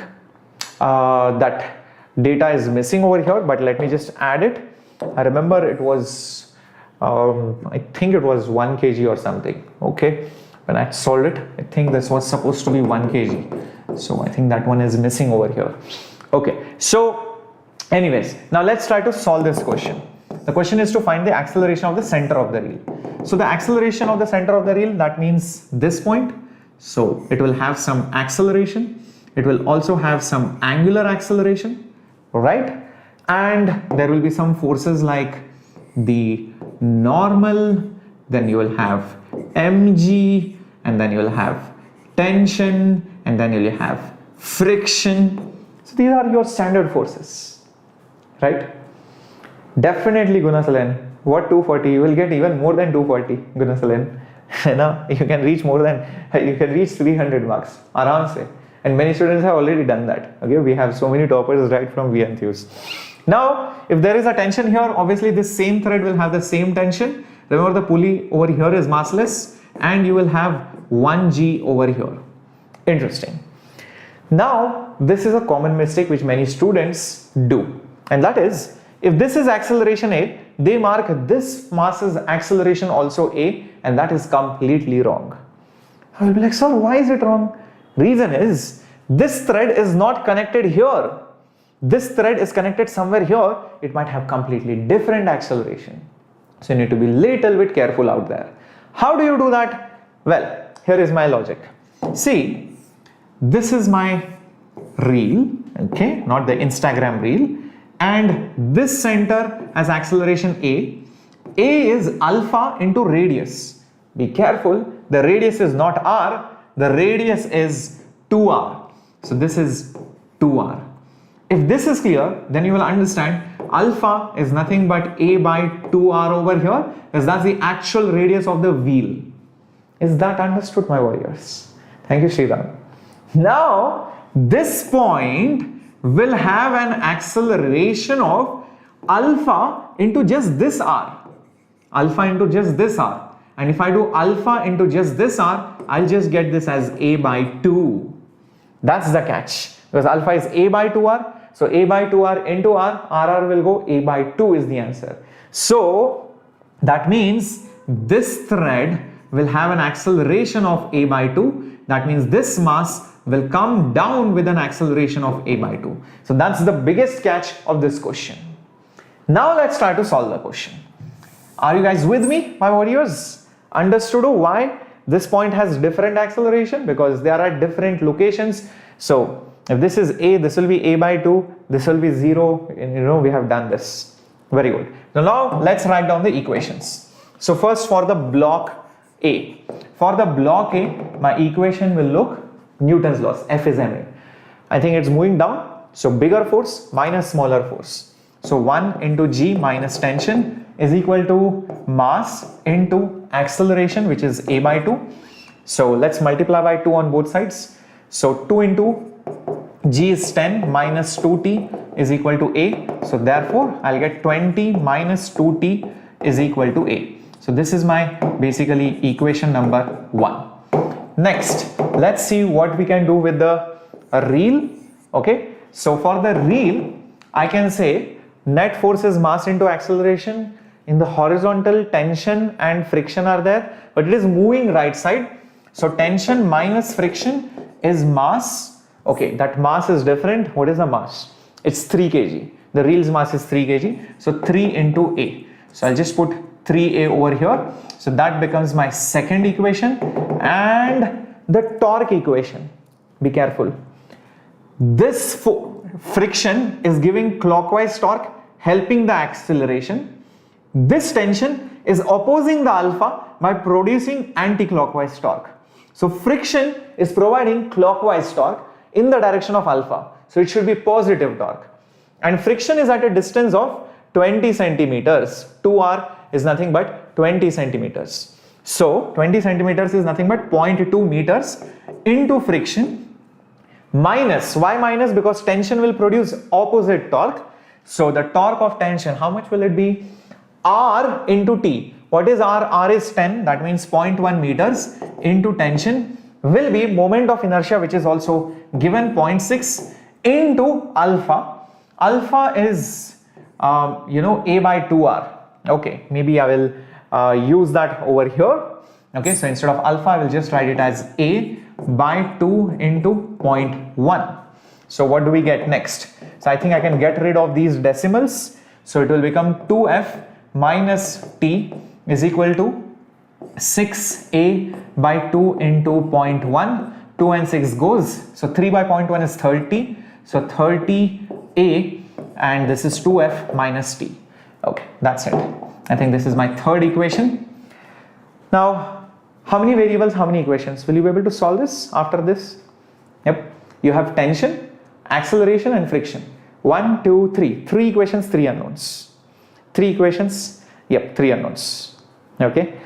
A: that data is missing over here, but let me just add it. I remember it was, I think it was 1 kg or something, okay. When I solved it, I think this was supposed to be 1 kg. So I think that one is missing over here. Okay, so anyways, now let's try to solve this question. The question is to find the acceleration of the center of the reel. So the acceleration of the center of the reel, that means this point. So it will have some acceleration. It will also have some angular acceleration, right? And there will be some forces like the normal, then you will have mg, and then you will have tension, and then you will have friction. So these are your standard forces, right? Definitely, Gunasalan, what 240? You will get even more than 240, Gunasalan. You can reach more than, you can reach 300 marks, aram se. And many students have already done that. Okay, we have so many toppers right from Enthuse. Now, if there is a tension here, obviously this same thread will have the same tension. Remember, the pulley over here is massless, and you will have 1G over here. Interesting. Now, this is a common mistake which many students do, and that is, if this is acceleration A, they mark this mass's acceleration also A, and that is completely wrong. I will be like, sir, why is it wrong? Reason is, this thread is not connected here. This thread is connected somewhere here. It might have completely different acceleration. So you need to be little bit careful out there. How do you do that? Well, here is my logic. See, this is my reel, okay, not the Instagram reel, and this center has acceleration A. A is alpha into radius. Be careful, the radius is not r, the radius is 2r. So this is 2r. If this is clear, then you will understand alpha is nothing but A by 2r over here, because that's the actual radius of the wheel. Is that understood, my warriors? Thank you, Sriram. Now, this point will have an acceleration of alpha into just this r. Alpha into just this r. And if I do alpha into just this r, I'll just get this as A by 2. That's the catch. Because alpha is A by 2r. So A by 2r into r, rr will go A by 2 is the answer. So that means this thread will have an acceleration of A by 2. That means this mass will come down with an acceleration of A by 2. So that's the biggest catch of this question. Now let's try to solve the question. Are you guys with me, my warriors? Understood why this point has different acceleration? Because they are at different locations. So if this is A, this will be A by 2, this will be 0, and we have done this. Very good. Now let's write down the equations. So first, for the block A. For the block A, my equation will look Newton's laws, F is ma. I think it's moving down. So bigger force minus smaller force. So 1 into G minus tension is equal to mass into acceleration, which is A by 2. So let's multiply by 2 on both sides. So 2 into G is 10 minus 2T is equal to A. So therefore I'll get 20 minus 2T is equal to A. So this is my basically equation number 1. Next, let's see what we can do with the reel. Okay, so for the reel, I can say net force is mass into acceleration. In the horizontal, tension and friction are there, but it is moving right side. So tension minus friction is mass. Okay, that mass is different. What is the mass? It's 3 kg. The reel's mass is 3 kg. So 3 into A. So I'll just put 3A over here. So that becomes my second equation. And the torque equation. Be careful. This friction is giving clockwise torque, helping the acceleration. This tension is opposing the alpha by producing anti-clockwise torque. So friction is providing clockwise torque in the direction of alpha. So it should be positive torque. And friction is at a distance of 20 centimeters. 2r is nothing but 20 centimeters. So 20 centimeters is nothing but 0.2 meters into friction minus, why minus? Because tension will produce opposite torque. So the torque of tension, how much will it be? R into T. What is R? R is 10, that means 0.1 meters into tension will be moment of inertia, which is also given 0.6 into alpha. Alpha is A by 2R. Okay, maybe I will use that over here. Okay, so instead of alpha, I will just write it as A by 2 into 0.1. So what do we get next? So I think I can get rid of these decimals. So it will become 2F minus T is equal to 6A by 2 into 0.1. 2 and 6 goes. So 3 by 0.1 is 30. So 30A and this is 2F minus T. Okay, that's it. I think this is my third equation. Now, how many variables, how many equations? Will you be able to solve this after this? Yep. You have tension, acceleration and friction. 1, 2, 3. 3 equations, 3 unknowns. 3 equations, yep, 3 unknowns. Okay.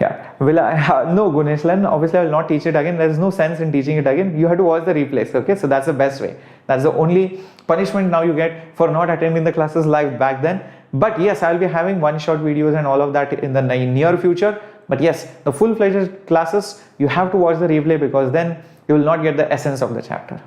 A: Yeah. Will I no, Guneshlan, obviously I will not teach it again. There is no sense in teaching it again. You have to watch the replays. Okay. So that's the best way. That's the only punishment now you get for not attending the classes live back then. But yes, I will be having one-shot videos and all of that in the near future. But yes, the full-fledged classes, you have to watch the replay because then you will not get the essence of the chapter.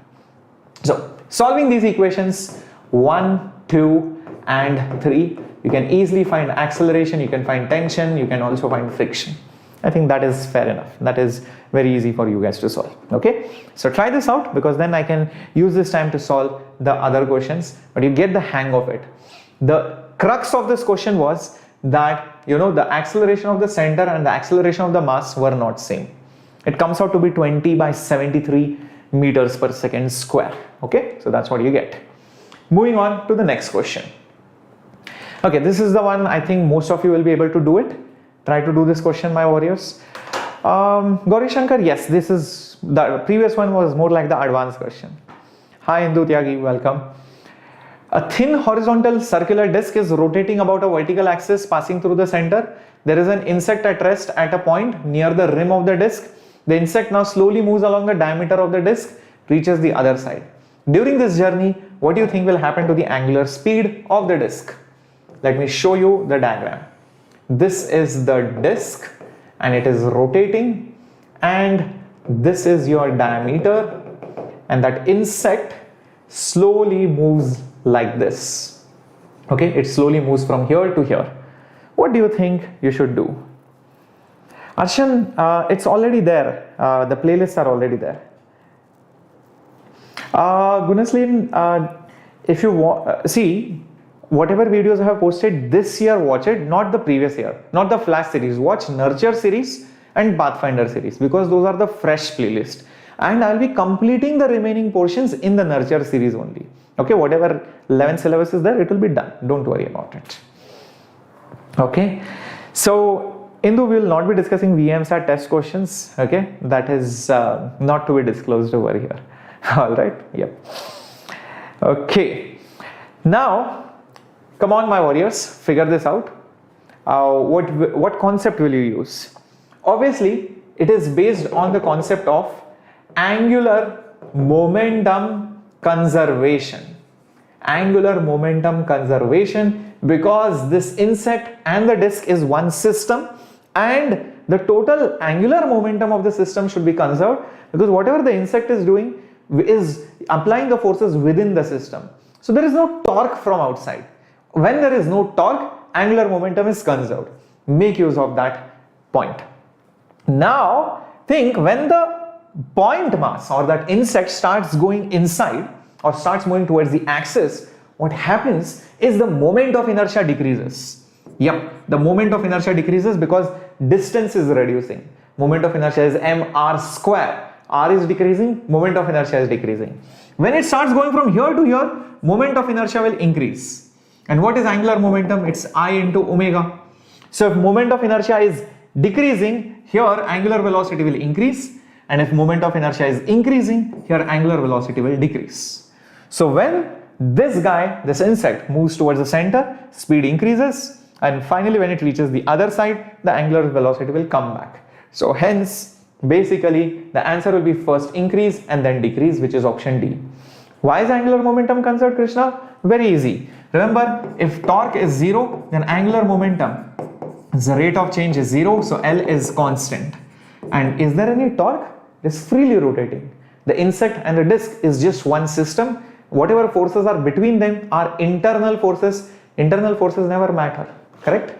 A: So, solving these equations 1, 2 and 3, you can easily find acceleration, you can find tension, you can also find friction. I think that is fair enough. That is very easy for you guys to solve. Okay, so try this out because then I can use this time to solve the other questions, but you get the hang of it. The crux of this question was that the acceleration of the center and the acceleration of the mass were not same. It comes out to be 20 by 73 meters per second square. Okay, so that's what you get. Moving on to the next question. Okay, this is the one I think most of you will be able to do it. Try to do this question, my warriors. Gauri Shankar, yes, this is the previous one was more like the advanced question. Hi Hindu Tyagi, welcome. A thin horizontal circular disc is rotating about a vertical axis passing through the center. There is an insect at rest at a point near the rim of the disc. The insect now slowly moves along the diameter of the disc, reaches the other side. During this journey, what do you think will happen to the angular speed of the disc? Let me show you the diagram. This is the disc and it is rotating, and this is your diameter, and that insect slowly moves like this. Okay, it slowly moves from here to here. What do you think you should do? Arshan, it's already there. The playlists are already there. Gunaslin, if you see whatever videos I have posted this year, watch it, not the previous year, not the Flash series. Watch Nurture series and Pathfinder series because those are the fresh playlists. And I'll be completing the remaining portions in the Nurture series only. Okay, whatever 11 syllabus is there, it will be done. Don't worry about it. Okay, so Indu, we will not be discussing VMSAT test questions. Okay, that is not to be disclosed over here. All right, yep. Okay, now come on, my warriors, figure this out. What concept will you use? Obviously, it is based on the concept of angular momentum conservation. Angular momentum conservation, because this insect and the disk is one system, and the total angular momentum of the system should be conserved, because whatever the insect is doing is applying the forces within the system. So there is no torque from outside. When there is no torque, angular momentum is conserved. Make use of that point. Now think, when the point mass or that insect starts going inside or starts moving towards the axis, what happens is the moment of inertia decreases. Yep, the moment of inertia decreases because distance is reducing. Moment of inertia is mr square. R is decreasing, moment of inertia is decreasing. When it starts going from here to here, moment of inertia will increase. And what is angular momentum? It's I into omega. So if moment of inertia is decreasing, here angular velocity will increase, and if moment of inertia is increasing, here angular velocity will decrease. So when this guy, this insect, moves towards the center, speed increases, and finally when it reaches the other side, the angular velocity will come back. So hence, basically the answer will be first increase and then decrease, which is option D. Why is angular momentum conserved, Krishna? Very easy. Remember, if torque is 0, then angular momentum, the rate of change is 0, so L is constant. And is there any torque? It is freely rotating. The insect and the disk is just one system. Whatever forces are between them are internal forces. Internal forces never matter. Correct?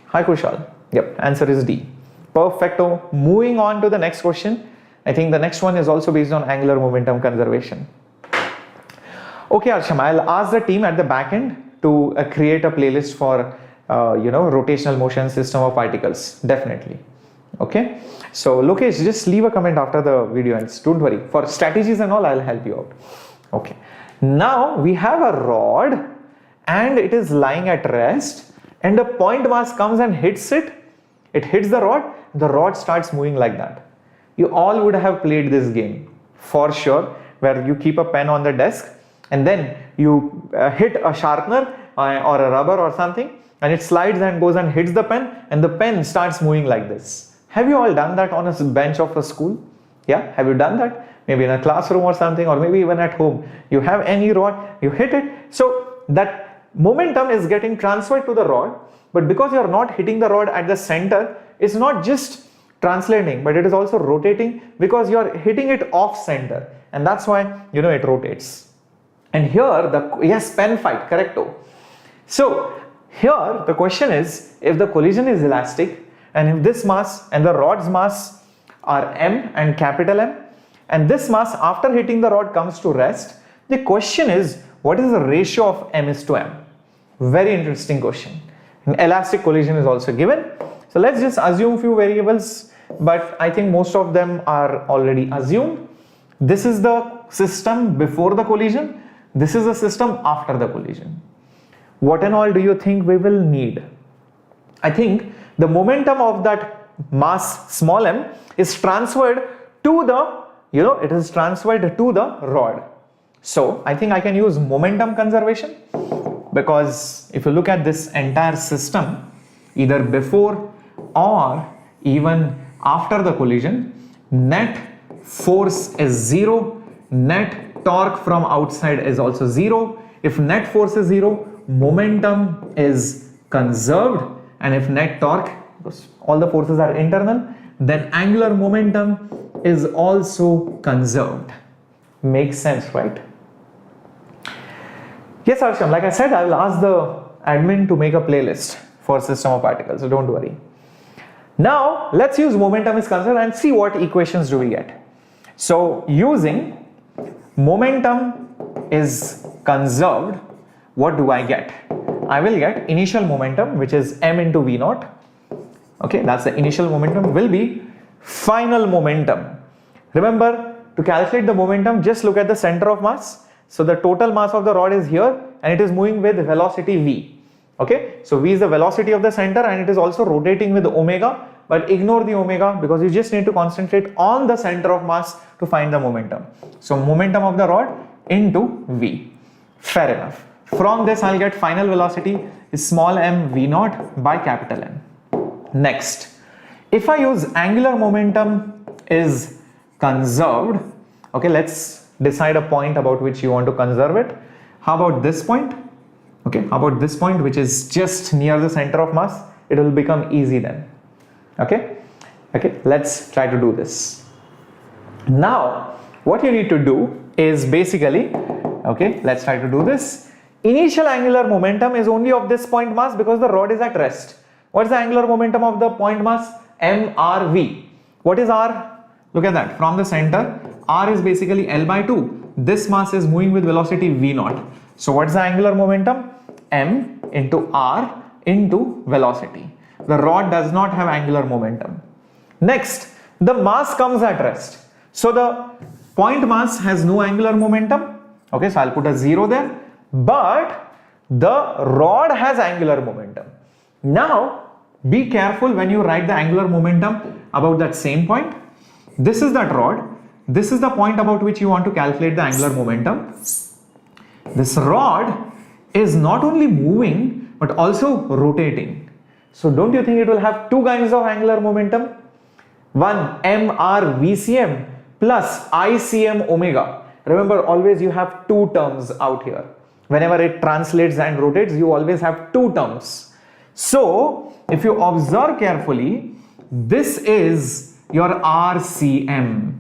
A: Hi Kushal. Yep, answer is D. Perfecto. Moving on to the next question. I think the next one is also based on angular momentum conservation. Okay, Arsham, I'll ask the team at the back end to create a playlist for rotational motion system of particles. Definitely. Okay. So Lokesh, just leave a comment after the video ends. Don't worry. For strategies and all, I'll help you out. Okay. Now we have a rod and it is lying at rest, and a point mass comes and hits it. It hits the rod starts moving like that. You all would have played this game for sure, where you keep a pen on the desk and then you hit a sharpener or a rubber or something, and it slides and goes and hits the pen, and the pen starts moving like this. Have you all done that on a bench of a school? Yeah, have you done that? Maybe in a classroom or something, or maybe even at home. You have any rod, you hit it, so that momentum is getting transferred to the rod, but because you are not hitting the rod at the center, it's not just translating, but it is also rotating because you are hitting it off center, and that's why it rotates. And here yes, pen fight, correcto. So here the question is, if the collision is elastic, and if this mass and the rod's mass are m and capital M, and this mass after hitting the rod comes to rest, the question is, what is the ratio of m is to m? Very interesting question. An elastic collision is also given. So let's just assume few variables, but I think most of them are already assumed. This is the system before the collision. This is the system after the collision. What and all do you think we will need? I think the momentum of that mass small m is transferred to the, it is transferred to the rod. So I think I can use momentum conservation, because if you look at this entire system, either before or even after the collision, net force is 0, net torque from outside is also 0. If net force is 0, momentum is conserved, and if net torque, because all the forces are internal, then angular momentum is also conserved. Makes sense, right? Yes, Arsham, like I said, I will ask the admin to make a playlist for system of particles, so don't worry. Now let's use momentum is conserved and see what equations do we get. So using momentum is conserved, what do I get? I will get initial momentum, which is m into v naught. Okay, that's the initial momentum, will be final momentum. Remember, to calculate the momentum, just look at the center of mass. So the total mass of the rod is here and it is moving with velocity v. Okay, so v is the velocity of the center and it is also rotating with omega, but ignore the omega because you just need to concentrate on the center of mass to find the momentum. So momentum of the rod into v. Fair enough. From this I'll get final velocity is small m v naught by capital M. Next, if I use angular momentum is conserved, okay, let's decide a point about which you want to conserve it. How about this point? Okay, how about this point, which is just near the center of mass? It will become easy then. Okay, let's try to do this. Now, what you need to do is basically, okay, let's try to do this. Initial angular momentum is only of this point mass because the rod is at rest. What is the angular momentum of the point mass? mRv. What is r? Look at that. From the center, r is basically L by 2. This mass is moving with velocity v0. So what is the angular momentum? M into r into velocity. The rod does not have angular momentum. Next, the mass comes at rest. So the point mass has no angular momentum. Okay, so I'll put a 0 there. But the rod has angular momentum. Now, be careful when you write the angular momentum about that same point. This is that rod. This is the point about which you want to calculate the angular momentum. This rod is not only moving but also rotating. So don't you think it will have two kinds of angular momentum? One mRVCM plus ICM omega. Remember, always you have two terms out here. Whenever it translates and rotates, you always have two terms. So if you observe carefully, this is your RCM,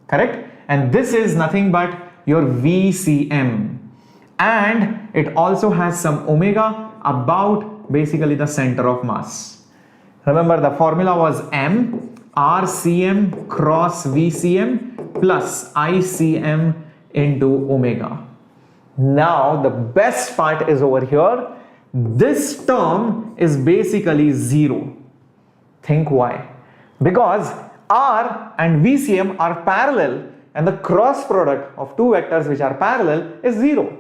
A: correct? And this is nothing but your VCM. And it also has some omega about basically the center of mass. Remember, the formula was M RCM cross VCM plus ICM into omega. Now the best part is over here. This term is basically 0. Think why? Because R and VCM are parallel and the cross product of two vectors which are parallel is 0.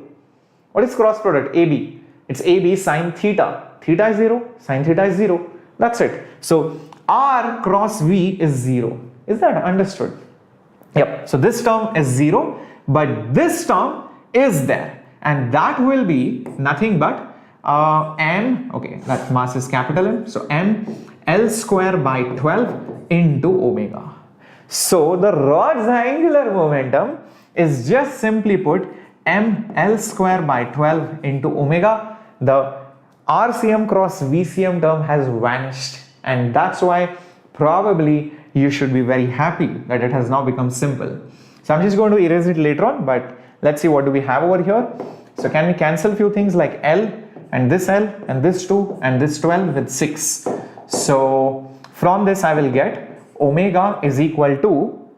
A: What is cross product? AB. It's AB sine theta. Theta is 0, sine theta is 0. That's it. So R cross V is 0. Is that understood? Yep. So this term is 0, but this term is there, and that will be nothing but M, okay, that mass is capital M, so M L square by 12 into omega. So the rod's angular momentum is just simply put M L square by 12 into omega. The RCM cross VCM term has vanished, and that's why probably you should be very happy that it has now become simple. So I'm just going to erase it later on, but let's see what do we have over here. So can we cancel few things like L and this L and this 2 and this 12 with 6. So from this I will get omega is equal to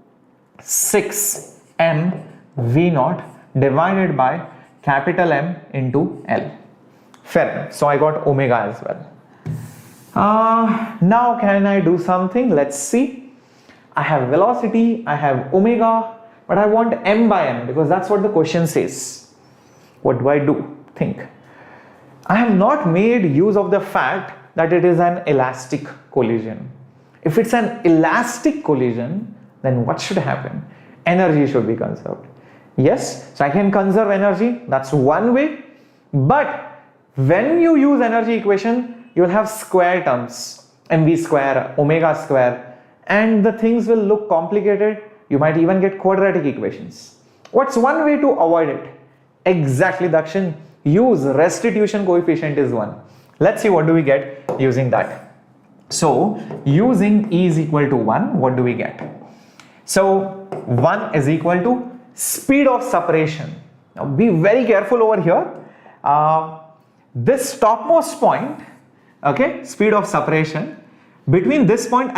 A: 6m v0 divided by capital M into L. Fair enough. So I got omega as well. Now can I do something? Let's see. I have velocity, I have omega, but I want m by n because that's what the question says. What do I do? Think. I have not made use of the fact that it is an elastic collision. If it's an elastic collision, then what should happen? Energy should be conserved. Yes, so I can conserve energy, that's one way, but when you use energy equation, you will have square terms, mv square, omega square, and the things will look complicated. You might even get quadratic equations. What's one way to avoid it? Exactly, Dakshin. Use restitution coefficient is 1. Let's see what do we get using that. So using E is equal to 1, what do we get? So 1 is equal to speed of separation. Now be very careful over here. This topmost point, okay, speed of separation between this point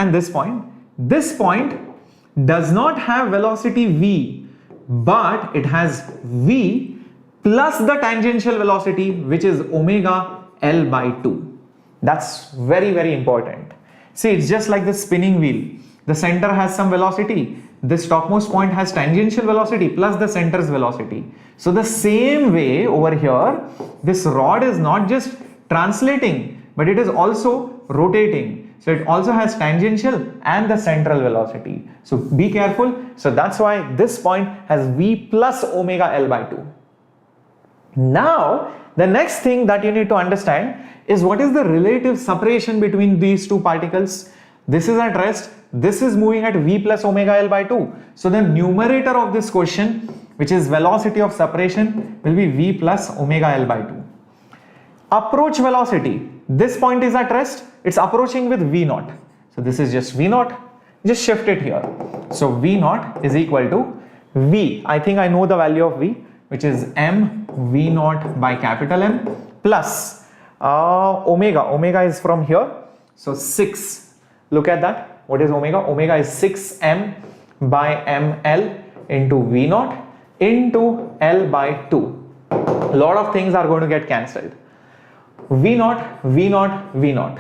A: does not have velocity v, but it has v plus the tangential velocity, which is omega L by 2. That's very, very important. See, it's just like the spinning wheel. The center has some velocity. This topmost point has tangential velocity plus the center's velocity. So the same way over here, this rod is not just translating, but it is also rotating. So it also has tangential and the central velocity. So be careful. So that's why this point has v plus omega L by 2. Now, the next thing that you need to understand is what is the relative separation between these two particles. This is at rest, this is moving at v plus omega L by 2. So the numerator of this question which is velocity of separation, will be v plus omega L by 2. Approach velocity, this point is at rest, it's approaching with v naught. So this is just v naught, just shift it here. So v naught is equal to v, I think I know the value of v, which is m v naught by capital M plus omega is from here. So 6, look at that, what is omega? Omega is 6m by ml into v naught into L by 2. A lot of things are going to get cancelled. V naught, V naught, V naught.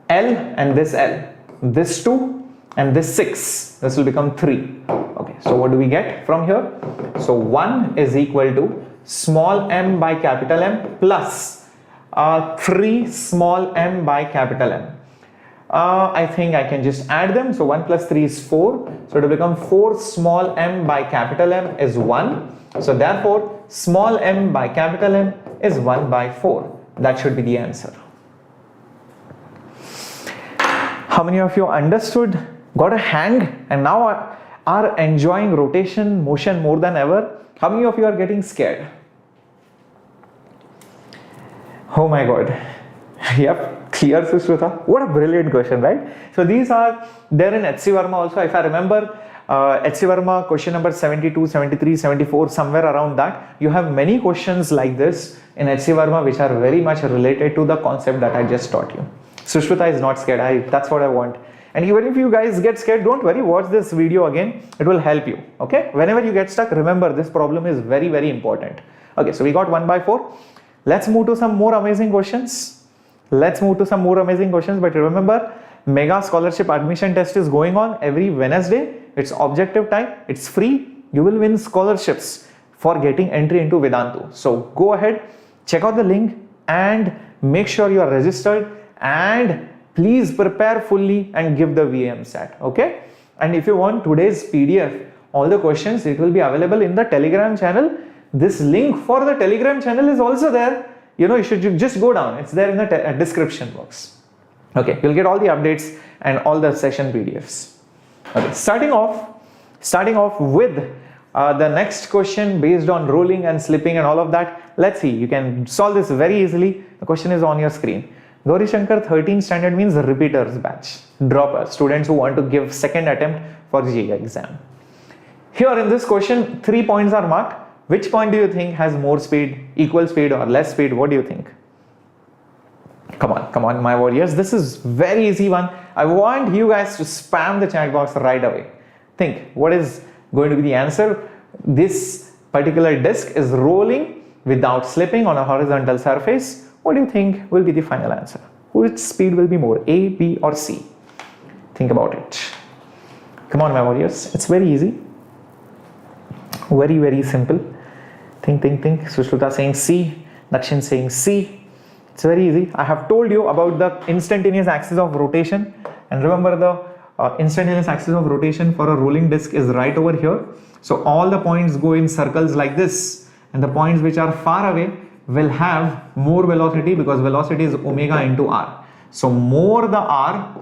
A: L and this L. This 2 and this 6. This will become 3. Okay, so what do we get from here? So 1 is equal to small m by capital M plus 3 small m by capital M. I think I can just add them. So 1 plus 3 is 4. So it will become 4 small m by capital M is 1. So therefore, small m by capital M is 1 by 4. That should be the answer. How many of you understood, got a hang, and now are enjoying rotation motion more than ever? How many of you are getting scared? Oh my God. Yep, clear, Sushrita. What a brilliant question, right? So these are there in HC Verma also. If I remember, HC Verma question number 72, 73, 74, somewhere around that. You have many questions like this in HC Verma which are very much related to the concept that I just taught you. Sushrita is not scared. That's what I want. And even if you guys get scared, don't worry, watch this video again. It will help you. Okay? Whenever you get stuck, remember this problem is very, very important. Okay, so we got 1 by 4. Let's move to some more amazing questions. But remember, mega scholarship admission test is going on every Wednesday. It's objective time. It's free. You will win scholarships for getting entry into Vedantu. So go ahead, check out the link and make sure you are registered, and please prepare fully and give the VMSAT. Okay? And if you want today's PDF, all the questions, it will be available in the Telegram channel. This link for the Telegram channel is also there. You know, you should just go down. It's there in the description box. Okay, you'll get all the updates and all the session PDFs. Okay, starting off with the next question based on rolling and slipping and all of that. Let's see, you can solve this very easily. The question is on your screen. Gauri Shankar 13 standard means repeaters batch, droppers, students who want to give second attempt for JEE exam. Here in this question, 3 points are marked. Which point do you think has more speed, equal speed or less speed? What do you think? Come on, my warriors. This is very easy one. I want you guys to spam the chat box right away. Think, what is going to be the answer? This particular disc is rolling without slipping on a horizontal surface. What do you think will be the final answer? Which speed will be more, A, B or C? Think about it. Come on, my warriors. It's very easy. Very, very simple. Think. Sushruta saying C, Dakshin saying C. It's very easy. I have told you about the instantaneous axis of rotation, and remember the instantaneous axis of rotation for a rolling disc is right over here. So all the points go in circles like this, and the points which are far away will have more velocity because velocity is omega into r. So more the r,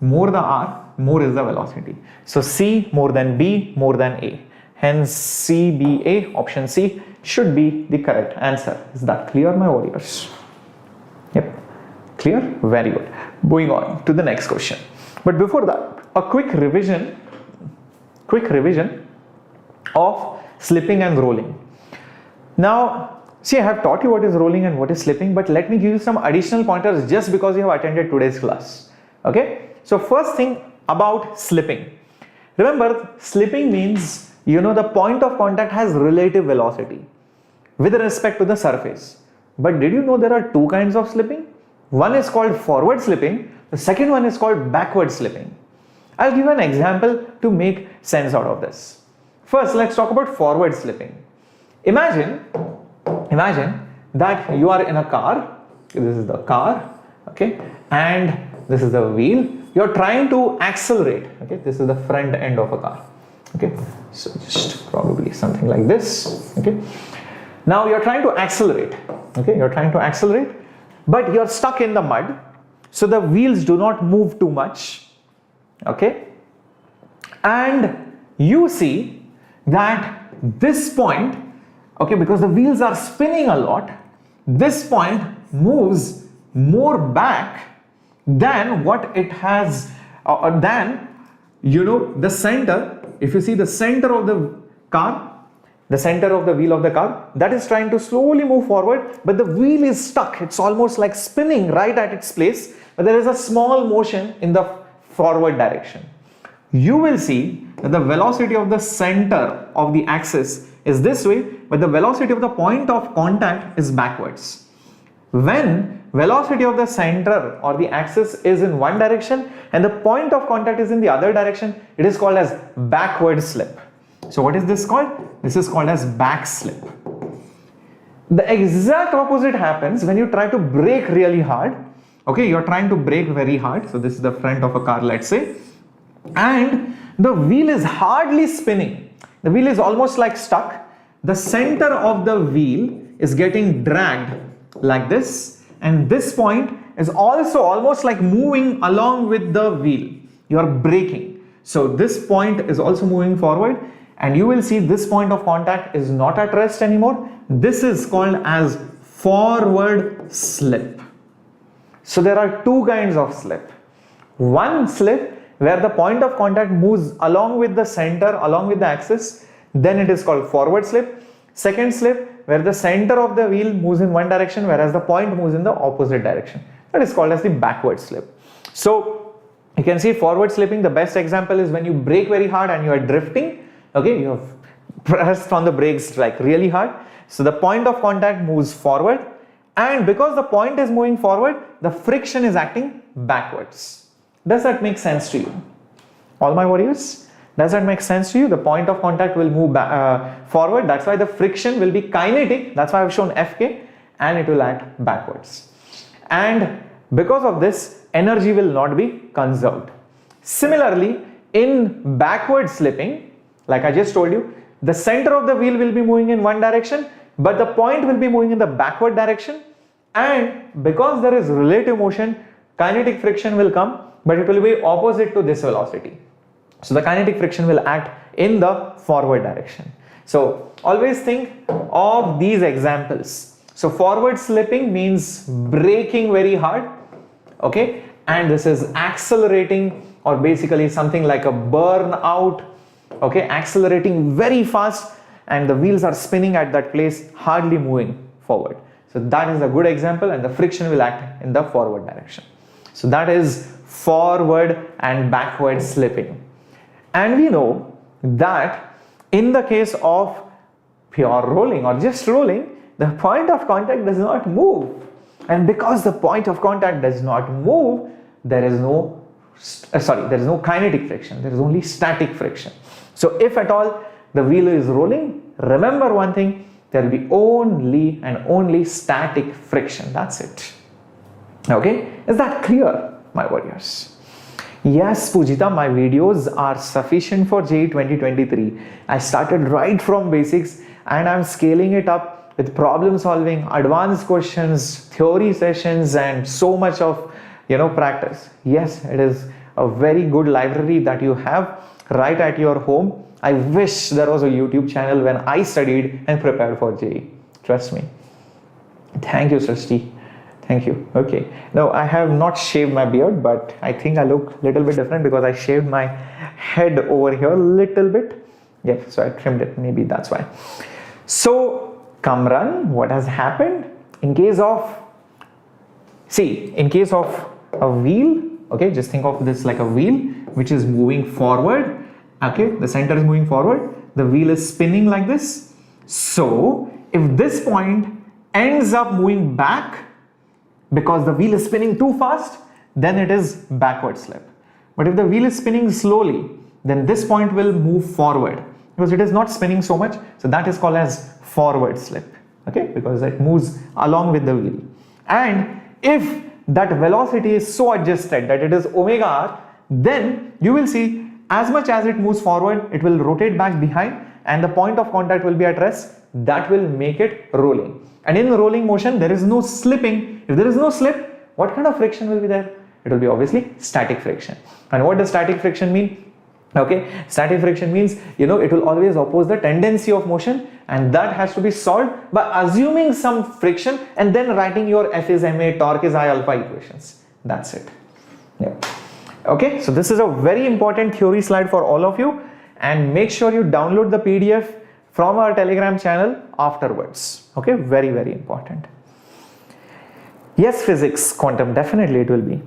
A: more is the velocity. So C more than B more than A. Hence CBA, option C, should be the correct answer. Is that clear, my warriors? Yep. Clear? Very good. Going on to the next question. But before that, a quick revision of slipping and rolling. Now, see, I have taught you what is rolling and what is slipping, but let me give you some additional pointers just because you have attended today's class. Okay? So first thing about slipping. Remember, slipping means, you know, the point of contact has relative velocity with respect to the surface. But did you know there are two kinds of slipping? One is called forward slipping. The second one is called backward slipping. I'll give an example to make sense out of this. First, let's talk about forward slipping. Imagine that you are in a car. This is the car, okay, and this is the wheel. You're trying to accelerate, okay. This is the front end of a car. Okay, so just probably something like this. Okay, now you're trying to accelerate. Okay, you're trying to accelerate, but you're stuck in the mud, so the wheels do not move too much. Okay, and you see that this point, okay, because the wheels are spinning a lot, this point moves more back than what it has, than, you know, the center. If you see the center of the car, the center of the wheel of the car, that is trying to slowly move forward, but the wheel is stuck. It's almost like spinning right at its place, but there is a small motion in the forward direction. You will see that the velocity of the center of the axis is this way, but the velocity of the point of contact is backwards. When velocity of the center or the axis is in one direction and the point of contact is in the other direction, it is called as backward slip. So what is this called? This is called as back slip. The exact opposite happens when you try to brake really hard. Okay, you're trying to brake very hard. So this is the front of a car, let's say, and the wheel is hardly spinning. The wheel is almost like stuck. The center of the wheel is getting dragged like this, and this point is also almost like moving along with the wheel. You are braking. So this point is also moving forward, and you will see this point of contact is not at rest anymore. This is called as forward slip. So there are two kinds of slip. One slip where the point of contact moves along with the center, along with the axis, then it is called forward slip. Second slip where the center of the wheel moves in one direction whereas the point moves in the opposite direction. That is called as the backward slip. So you can see forward slipping, the best example is when you brake very hard and you are drifting. Okay, you have pressed on the brakes like really hard. So the point of contact moves forward, and because the point is moving forward, the friction is acting backwards. Does that make sense to you? All my warriors? Does that make sense to you? The point of contact will move forward. That's why the friction will be kinetic. That's why I've shown FK, and it will act backwards. And because of this, energy will not be conserved. Similarly, in backward slipping, like I just told you, the center of the wheel will be moving in one direction, but the point will be moving in the backward direction. And because there is relative motion, kinetic friction will come, but it will be opposite to this velocity. So the kinetic friction will act in the forward direction. So always think of these examples. So forward slipping means braking very hard, okay, and this is accelerating, or basically something like a burnout, okay, accelerating very fast, and the wheels are spinning at that place, hardly moving forward. So that is a good example, and the friction will act in the forward direction. So that is forward and backward slipping. And we know that in the case of pure rolling or just rolling, the point of contact does not move. And because the point of contact does not move, there is no kinetic friction, there is only static friction. So if at all the wheel is rolling, remember one thing, there will be only and only static friction. That's it. Okay, is that clear, my warriors? Yes, Pujita, my videos are sufficient for JEE 2023. I started right from basics and I'm scaling it up with problem solving, advanced questions, theory sessions, and so much of practice. Yes, it is a very good library that you have right at your home. I wish there was a YouTube channel when I studied and prepared for JEE. Trust me. Thank you, Srishti. Thank you. Okay. Now I have not shaved my beard, but I think I look a little bit different because I shaved my head over here a little bit. Yeah, so I trimmed it. Maybe that's why. So, Kamran, what has happened? In case of a wheel, okay, just think of this like a wheel which is moving forward. Okay, the center is moving forward, the wheel is spinning like this. So if this point ends up moving back because the wheel is spinning too fast, then it is backward slip. But if the wheel is spinning slowly, then this point will move forward because it is not spinning so much. So that is called as forward slip, okay, because it moves along with the wheel. And if that velocity is so adjusted that it is omega r, then you will see as much as it moves forward, it will rotate back behind and the point of contact will be at rest. That will make it rolling. And in rolling motion, there is no slipping. If there is no slip, what kind of friction will be there? It will be obviously static friction. And what does static friction mean? Okay, static friction means, it will always oppose the tendency of motion, and that has to be solved by assuming some friction and then writing your F is ma, torque is I alpha equations. That's it. Yeah. Okay, so this is a very important theory slide for all of you, and make sure you download the PDF from our Telegram channel afterwards. Okay, very, very important. Yes, physics, quantum, definitely it will be.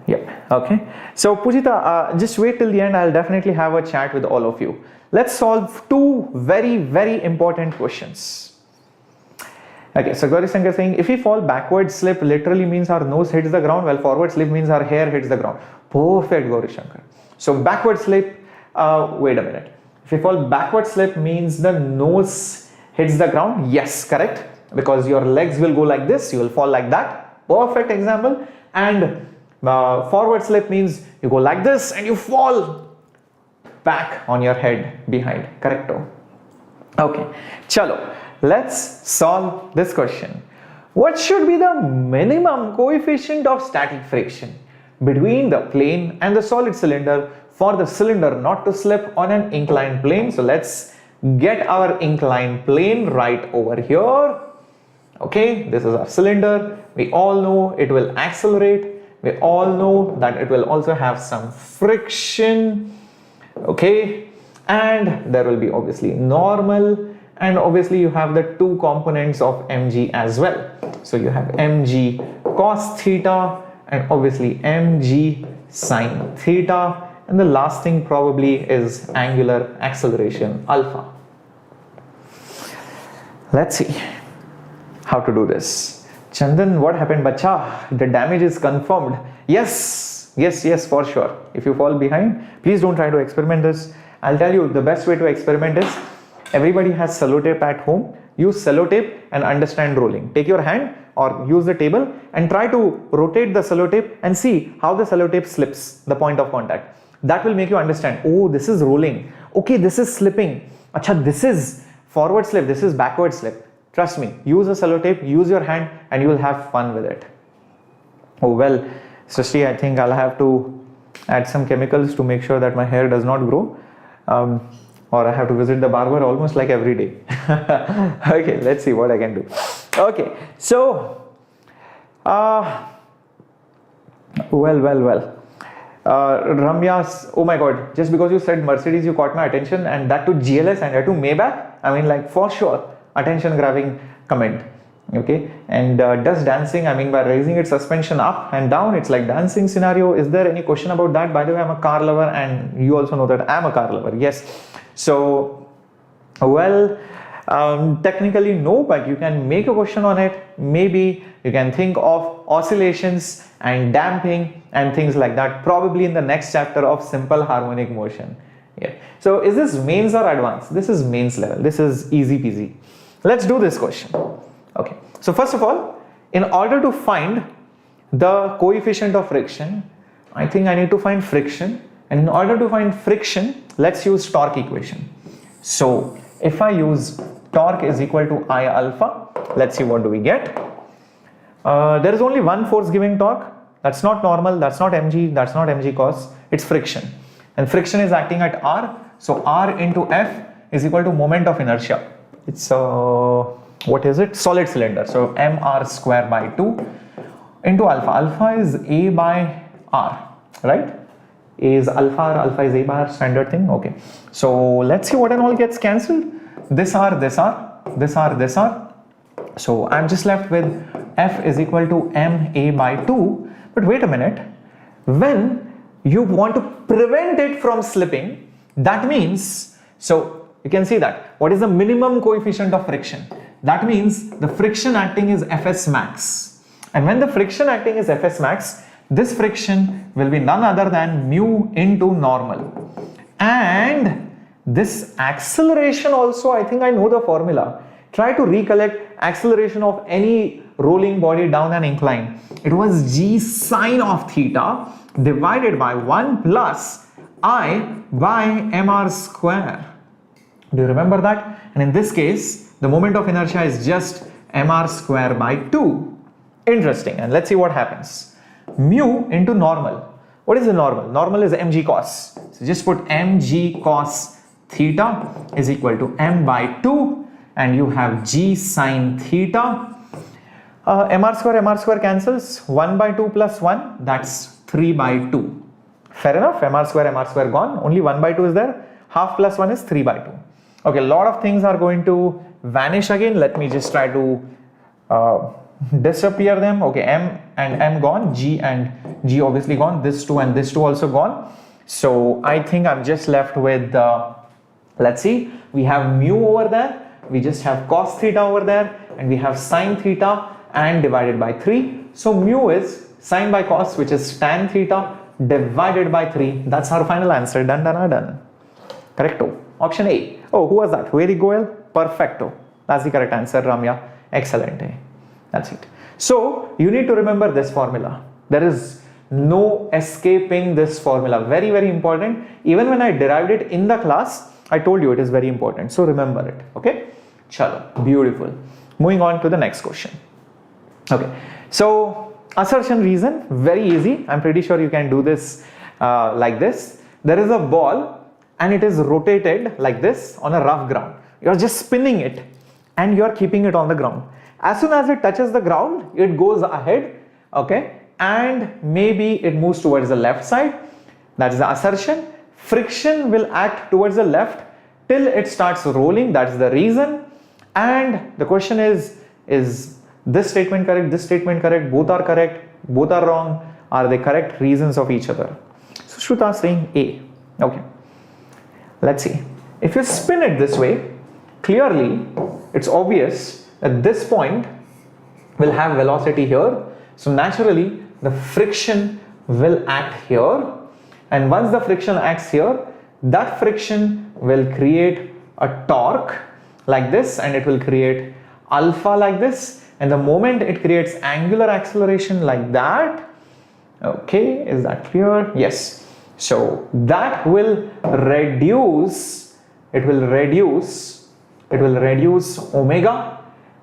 A: Yep. Okay. So Pujita, just wait till the end. I'll definitely have a chat with all of you. Let's solve two very, very important questions. Okay. So Gauri Shankar saying, if we fall backward slip literally means our nose hits the ground, while forward slip means our hair hits the ground. Perfect, Gauri Shankar. So backward slip, wait a minute. If we fall backward slip means the nose hits the ground. Yes, correct. Because your legs will go like this, you will fall like that. Perfect example. And forward slip means you go like this and you fall back on your head behind. Correcto. Okay. Chalo. Let's solve this question. What should be the minimum coefficient of static friction between the plane and the solid cylinder for the cylinder not to slip on an inclined plane? So let's get our inclined plane right over here. Okay. This is our cylinder. We all know it will accelerate. We all know that it will also have some friction, okay, and there will be obviously normal, and obviously you have the two components of mg as well. So you have mg cos theta and obviously mg sin theta, and the last thing probably is angular acceleration alpha. Let's see how to do this. Chandan, what happened, bacha? The damage is confirmed. Yes, for sure. If you fall behind, please don't try to experiment this. I'll tell you the best way to experiment is, everybody has sellotape at home. Use sellotape and understand rolling. Take your hand or use the table and try to rotate the sellotape and see how the sellotape slips the point of contact. That will make you understand, oh, this is rolling. Okay, this is slipping. Acha, this is forward slip, this is backward slip. Trust me, use a sellotape, use your hand, and you will have fun with it. Oh well, Srishti, I think I'll have to add some chemicals to make sure that my hair does not grow. Or I have to visit the barber almost like every day. Okay, let's see what I can do. Okay, so, Ramya's, oh my god, just because you said Mercedes, you caught my attention, and that to GLS and to Maybach, I mean, like, for sure. Attention grabbing comment. Okay, and does dancing, I mean, by raising its suspension up and down, it's like dancing scenario. Is there any question about that? By the way, I'm a car lover, and you also know that I'm a car lover. Yes. So, well, technically no, but you can make a question on it. Maybe you can think of oscillations and damping and things like that, probably in the next chapter of simple harmonic motion. Yeah. So is this mains or advanced? This is mains level. This is easy peasy. Let's do this question. Okay. So first of all, in order to find the coefficient of friction, I think I need to find friction. And in order to find friction, let's use torque equation. So if I use torque is equal to I alpha, let's see what do we get. There is only one force giving torque. That's not normal, that's not mg, that's not mg cos, it's friction. And friction is acting at r. So r into F is equal to moment of inertia. It's what is it? Solid cylinder. So mr square by 2 into alpha. Alpha is a by r, right? A is alpha, alpha is a by r, standard thing. Okay. So let's see what and all gets cancelled. This r, this r, this r, this r. So I'm just left with F is equal to ma by 2. But wait a minute. When you want to prevent it from slipping, that means, so you can see that what is the minimum coefficient of friction? That means the friction acting is Fs max, and when the friction acting is Fs max, this friction will be none other than mu into normal, and this acceleration also, I think I know the formula. Try to recollect acceleration of any rolling body down an incline. It was g sine of theta divided by 1 plus I by mr square. Do you remember that? And in this case, the moment of inertia is just mr square by 2. Interesting. And let's see what happens. Mu into normal. What is the normal? Normal is mg cos. So just put mg cos theta is equal to m by 2, and you have g sin theta. mr square cancels. 1 by 2 plus 1, that's 3 by 2. Fair enough. mr square gone. Only 1 by 2 is there. Half plus 1 is 3 by 2. Okay, a lot of things are going to vanish again. Let me just try to disappear them. Okay, m and m gone, g and g obviously gone, this 2 and this 2 also gone. So I think I'm just left with let's see, we have mu over there, we just have cos theta over there, and we have sin theta and divided by 3. So mu is sin by cos, which is tan theta divided by 3. That's our final answer. Done, done, done. Correcto. Option A. Oh, who was that? Very Goel. Perfecto. That's the correct answer, Ramya. Excellent. That's it. So you need to remember this formula. There is no escaping this formula. Very, very important. Even when I derived it in the class, I told you it is very important. So remember it. Okay. Chalo. Beautiful. Moving on to the next question. Okay. So assertion reason, very easy. I'm pretty sure you can do this like this. There is a ball and it is rotated like this on a rough ground. You're just spinning it and you're keeping it on the ground. As soon as it touches the ground, it goes ahead, okay, and maybe it moves towards the left side. That is the assertion. Friction will act towards the left till it starts rolling. That's the reason. And the question is this statement correct, this statement correct, both are correct, both are wrong, are they correct reasons of each other? So Shruta is saying A. Okay, let's see. If you spin it this way, clearly it's obvious that this point will have velocity here. So naturally the friction will act here, and once the friction acts here, that friction will create a torque like this, and it will create alpha like this. And the moment it creates angular acceleration like that, okay, is that clear? Yes. So that will reduce, it will reduce omega,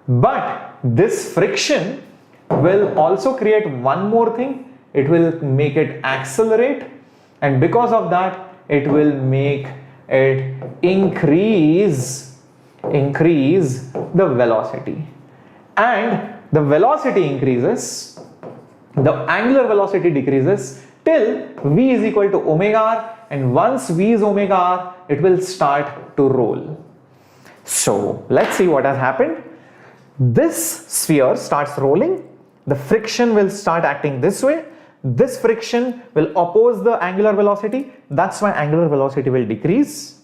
A: but this friction will also create one more thing. It will make it accelerate, and because of that, it will make it increase the velocity. And the velocity increases, the angular velocity decreases till v is equal to omega r, and once v is omega r, it will start to roll. So let's see what has happened. This sphere starts rolling, the friction will start acting this way, this friction will oppose the angular velocity, that's why angular velocity will decrease.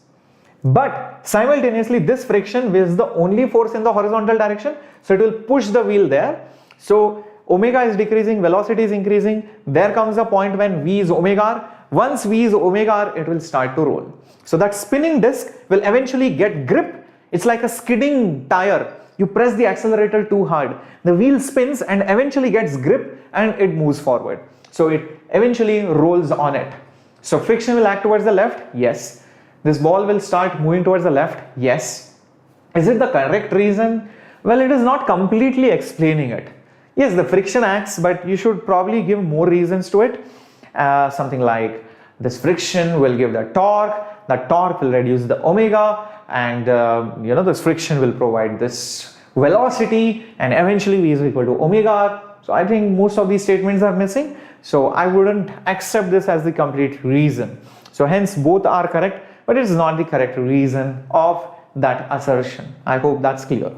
A: But simultaneously this friction is the only force in the horizontal direction, so it will push the wheel there. So omega is decreasing, velocity is increasing. There comes a point when v is omega r. Once v is omega r, it will start to roll. So that spinning disc will eventually get grip. It's like a skidding tire. You press the accelerator too hard, the wheel spins and eventually gets grip and it moves forward. So it eventually rolls on it. So friction will act towards the left. Yes. This ball will start moving towards the left. Yes. Is it the correct reason? Well, it is not completely explaining it. Yes, the friction acts, but you should probably give more reasons to it. Something like this friction will give the torque will reduce the omega, and this friction will provide this velocity, and eventually v is equal to omega r. So I think most of these statements are missing. So I wouldn't accept this as the complete reason. So hence both are correct, but it is not the correct reason of that assertion. I hope that's clear.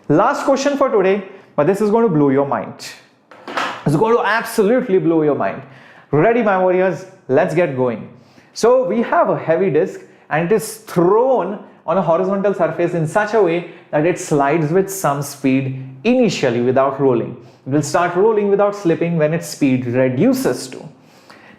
A: Last question for today, but this is going to blow your mind. It's going to absolutely blow your mind. Ready, my warriors? Let's get going. So we have a heavy disc and it is thrown on a horizontal surface in such a way that it slides with some speed initially without rolling. It will start rolling without slipping when its speed reduces to.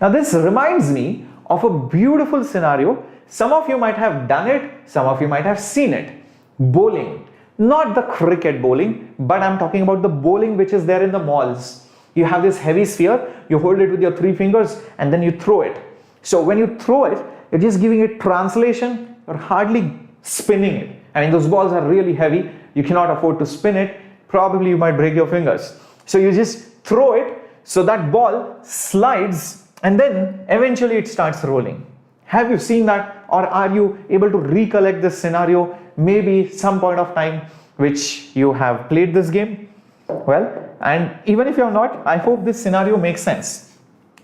A: Now this reminds me of a beautiful scenario. Some of you might have done it, some of you might have seen it. Bowling. Not the cricket bowling, but I'm talking about the bowling which is there in the malls. You have this heavy sphere, you hold it with your 3 fingers and then you throw it. So when you throw it, you're just giving it translation, you're hardly spinning it. I mean, those balls are really heavy, you cannot afford to spin it, probably you might break your fingers. So you just throw it, so that ball slides and then eventually it starts rolling. Have you seen that, or are you able to recollect this scenario, maybe some point of time which you have played this game? Well, and even if you have not, I hope this scenario makes sense.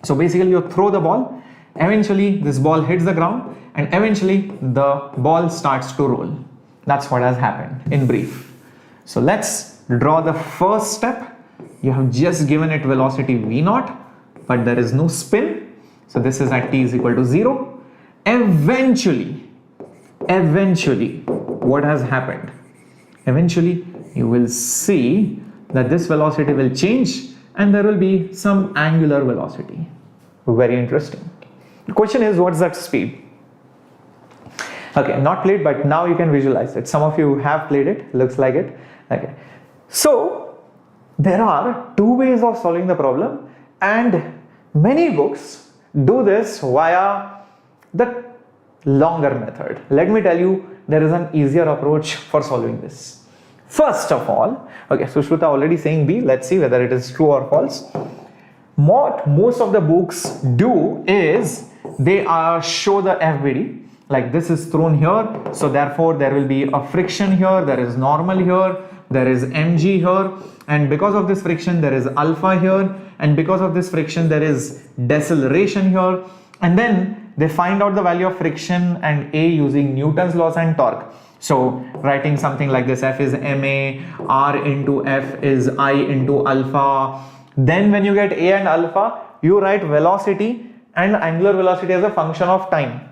A: So basically you throw the ball, eventually this ball hits the ground, and eventually the ball starts to roll. That's what has happened in brief. So let's draw the first step. You have just given it velocity v0, but there is no spin. So this is at t is equal to 0. Eventually, what has happened? Eventually, you will see that this velocity will change and there will be some angular velocity. Very interesting. The question is, what's that speed? Okay, not played, but now you can visualize it. Some of you have played it, looks like it. Okay, so there are two ways of solving the problem, and many books do this via the longer method. Let me tell you, there is an easier approach for solving this. First of all, okay, Sushruta already saying B. Let's see whether it is true or false. What most of the books do is they show the FBD, like this is thrown here, so therefore there will be a friction here, there is normal here, there is mg here, and because of this friction there is alpha here, and because of this friction there is deceleration here, and then they find out the value of friction and A using Newton's laws and torque. So writing something like this, F is ma, R into F is I into alpha. Then when you get A and alpha, you write velocity and angular velocity as a function of time.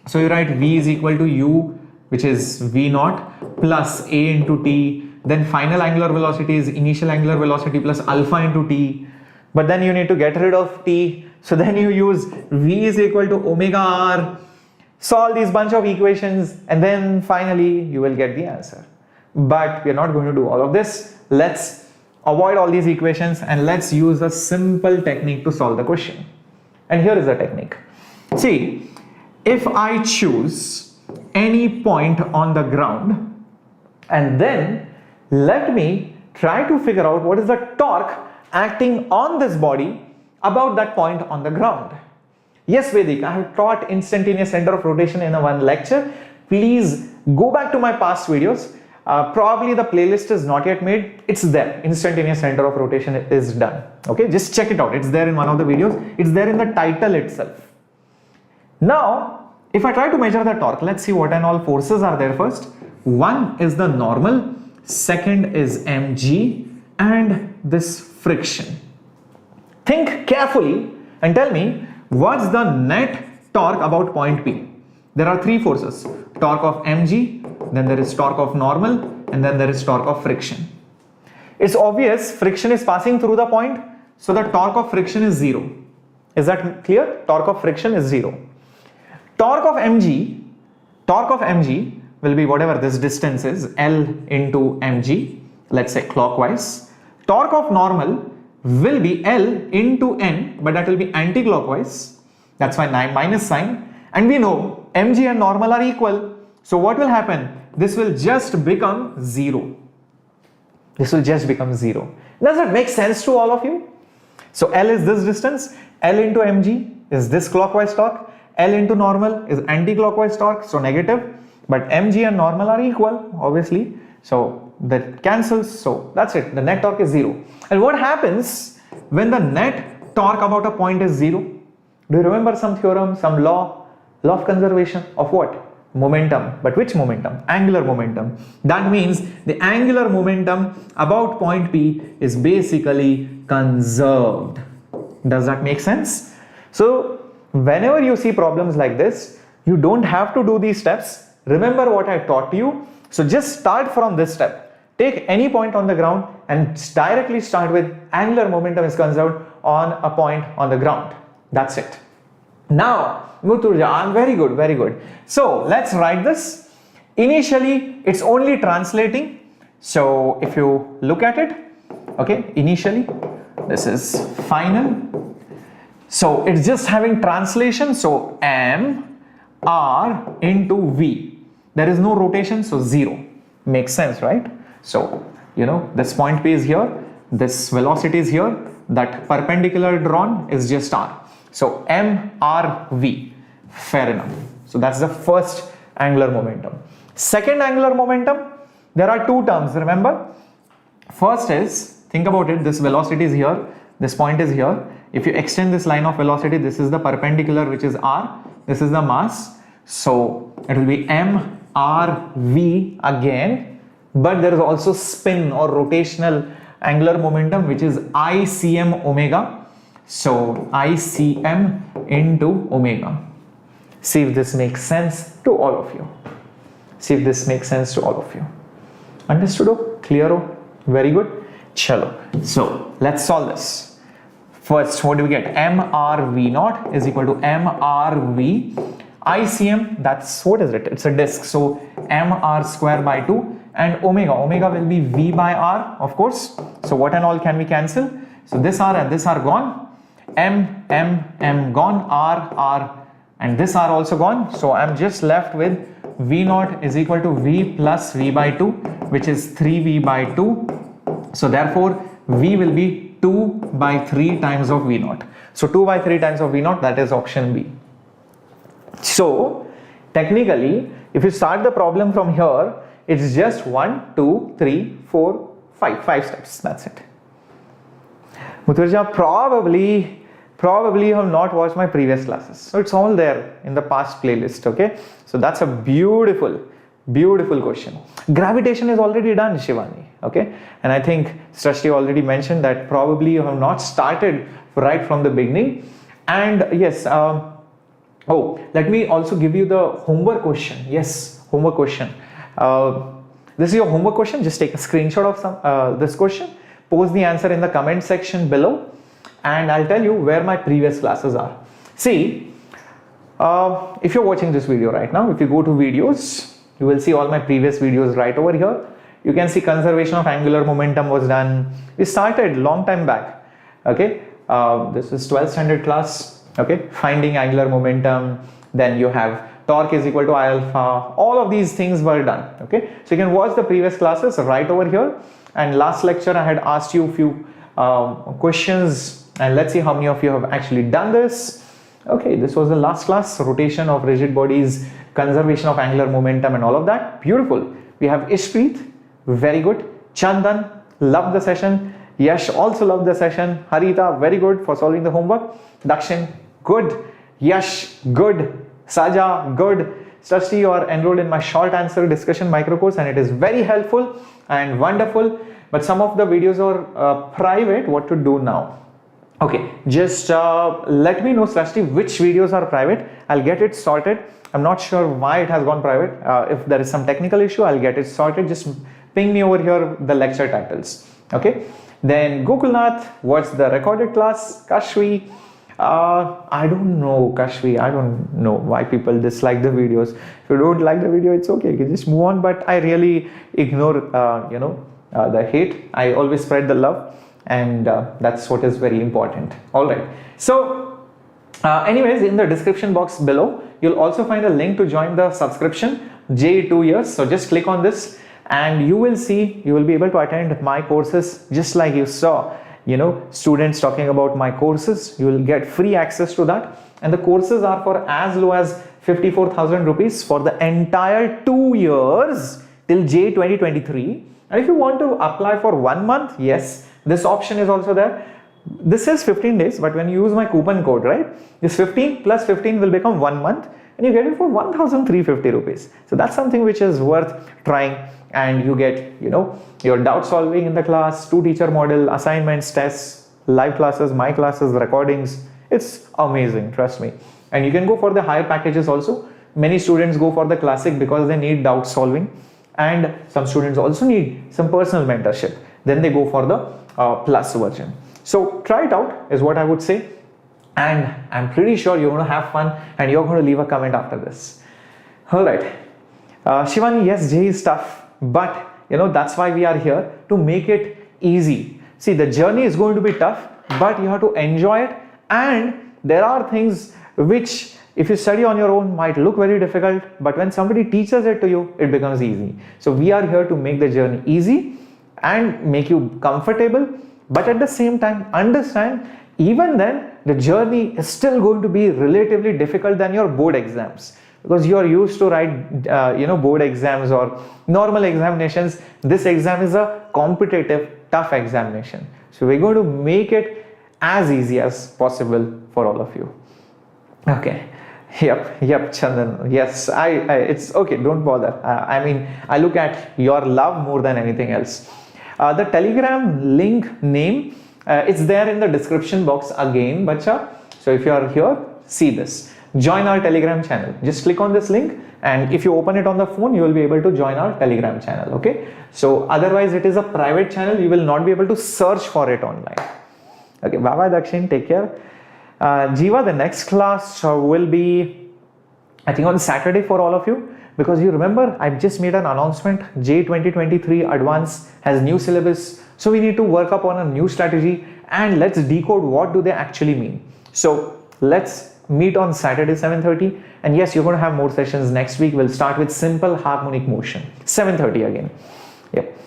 A: So you write V is equal to U, which is V0 plus A into T. Then final angular velocity is initial angular velocity plus alpha into T. But then you need to get rid of T. So then you use V is equal to omega R, solve these bunch of equations, and then finally you will get the answer. But we are not going to do all of this. Let's avoid all these equations and let's use a simple technique to solve the question. And here is the technique. See, if I choose any point on the ground and then let me try to figure out what is the torque acting on this body about that point on the ground. Yes, Vedic, I have taught instantaneous center of rotation in one lecture. Please go back to my past videos. Probably the playlist is not yet made. It's there. Instantaneous center of rotation is done. Okay, just check it out. It's there in one of the videos. It's there in the title itself. Now, if I try to measure the torque, let's see what and all forces are there first. One is the normal, second is mg, and this friction. Think carefully and tell me what's the net torque about point P. There are three forces: torque of mg, then there is torque of normal, and then there is torque of friction. It's obvious friction is passing through the point, so the torque of friction is 0. Is that clear? Torque of friction is 0. Torque of mg will be whatever this distance is, L into mg, let's say clockwise. Torque of normal will be L into n, but that will be anti-clockwise. That's why minus sign. And we know mg and normal are equal. So what will happen? This will just become 0. This will just become 0. Does that make sense to all of you? So L is this distance, L into mg is this clockwise torque, L into normal is anti-clockwise torque, so negative, but mg and normal are equal, obviously. So that cancels, so that's it, the net torque is 0. And what happens when the net torque about a point is 0? Do you remember some theorem, some law of conservation of what? Momentum. But which momentum? Angular momentum. That means the angular momentum about point P is basically conserved. Does that make sense? So whenever you see problems like this, you don't have to do these steps. Remember what I taught you. So just start from this step. Take any point on the ground and directly start with angular momentum is conserved on a point on the ground. That's it. Now, Muturja, very good, very good. So let's write this. Initially, it's only translating. So if you look at it, okay, initially, this is final. So it's just having translation. So m r into v. There is no rotation, so 0. Makes sense, right? So, you know, this point P is here, this velocity is here, that perpendicular drawn is just r. So mRV, fair enough. So that's the first angular momentum. Second angular momentum, there are two terms, remember. First is, think about it, this velocity is here, this point is here. If you extend this line of velocity, this is the perpendicular, which is r, this is the mass. So it will be mRV again, but there is also spin or rotational angular momentum, which is ICM omega. So ICM into omega. See if this makes sense to all of you. See if this makes sense to all of you. Understood? Clear? Very good. Chalo. So let's solve this. First, what do we get? mRV naught is equal to mRV ICM. That's, what is it? It's a disk. So mr square by 2, and omega will be v by r, of course. So what and all can we cancel? So this r and this are gone. M gone, r, and this r also gone. So I'm just left with v naught is equal to v plus v by 2, which is 3v by 2. So therefore v will be 2 by 3 times of v naught. So 2 by 3 times of v naught, that is option B. So technically, if you start the problem from here, it's just 1, 2, 3, 4, 5 steps. That's it. Muturja, probably you have not watched my previous classes. So it's all there in the past playlist. Okay. So that's a beautiful question. Gravitation is already done, Shivani. Okay. And I think Srishti already mentioned that probably you have not started right from the beginning. And yes, let me also give you the homework question. Yes, homework question. This is your homework question. Just take a screenshot of this question. Post the answer in the comment section below, and I'll tell you where my previous classes are. See, if you're watching this video right now, if you go to videos, you will see all my previous videos right over here. You can see conservation of angular momentum was done. We started long time back. Okay, this is 12th standard class. Okay, finding angular momentum. Then you have torque is equal to I alpha. All of these things were done. Okay, so you can watch the previous classes right over here. And last lecture I had asked you a few questions, and let's see how many of you have actually done this. Okay, this was the last class, rotation of rigid bodies, conservation of angular momentum and all of that. Beautiful. We have Ishpreet, very good. Chandan, loved the session. Yash also loved the session. Harita, very good for solving the homework. Dakshin, good. Yash, good. Saja, good. Srishti, you are enrolled in my short answer discussion micro course, and it is very helpful and wonderful. But some of the videos are private. What to do now? Okay, just let me know, Srishti, which videos are private. I'll get it sorted. I'm not sure why it has gone private. If there is some technical issue, I'll get it sorted. Just ping me over here the lecture titles. Okay. Then Gokulnath, what's the recorded class? Kashvi, I don't know, Kashvi. I don't know why people dislike the videos. If you don't like the video, it's okay. You can just move on. But I really ignore, the hate. I always spread the love, and that's what is very important. All right. So, anyways, in the description box below, you'll also find a link to join the subscription JEE 2 years. So just click on this, and you will see, you will be able to attend my courses just like you saw, students talking about my courses. You will get free access to that, and the courses are for as low as 54,000 rupees for the entire 2 years till JEE 2023. And if you want to apply for 1 month, yes, this option is also there. This is 15 days, but when you use my coupon code, right, this 15 plus 15 will become 1 month, and you get it for 1,350 rupees. So that's something which is worth trying, and you get, your doubt solving in the class, 2 teacher model, assignments, tests, live classes, my classes, recordings. It's amazing, trust me. And you can go for the higher packages also. Many students go for the classic because they need doubt solving, and some students also need some personal mentorship. Then they go for the plus version. So try it out is what I would say, and I'm pretty sure you're going to have fun, and you're going to leave a comment after this. All right, Shivani, yes, JEE is tough, but that's why we are here, to make it easy. See, the journey is going to be tough, but you have to enjoy it, and there are things which, if you study on your own, might look very difficult, but when somebody teaches it to you, it becomes easy. So we are here to make the journey easy and make you comfortable, but at the same time understand even then the journey is still going to be relatively difficult than your board exams, because you are used to write board exams or normal examinations. This exam is a competitive, tough examination, so we're going to make it as easy as possible for all of you. Okay. Yep, Chandan. Yes, it's okay, don't bother. I mean, I look at your love more than anything else. The Telegram link name, it's there in the description box again, bacha. So if you are here, see this. Join our Telegram channel. Just click on this link, and if you open it on the phone, you will be able to join our Telegram channel. Okay. So otherwise, it is a private channel. You will not be able to search for it online. Okay. Bye bye, Dakshin. Take care. Jiva, the next class will be, I think, on Saturday for all of you, because you remember I just made an announcement. JEE 2023 Advanced has new syllabus, so we need to work up on a new strategy, and let's decode what do they actually mean. So let's meet on Saturday 7:30, and yes, you're going to have more sessions next week. We'll start with simple harmonic motion 7:30 again. Yep.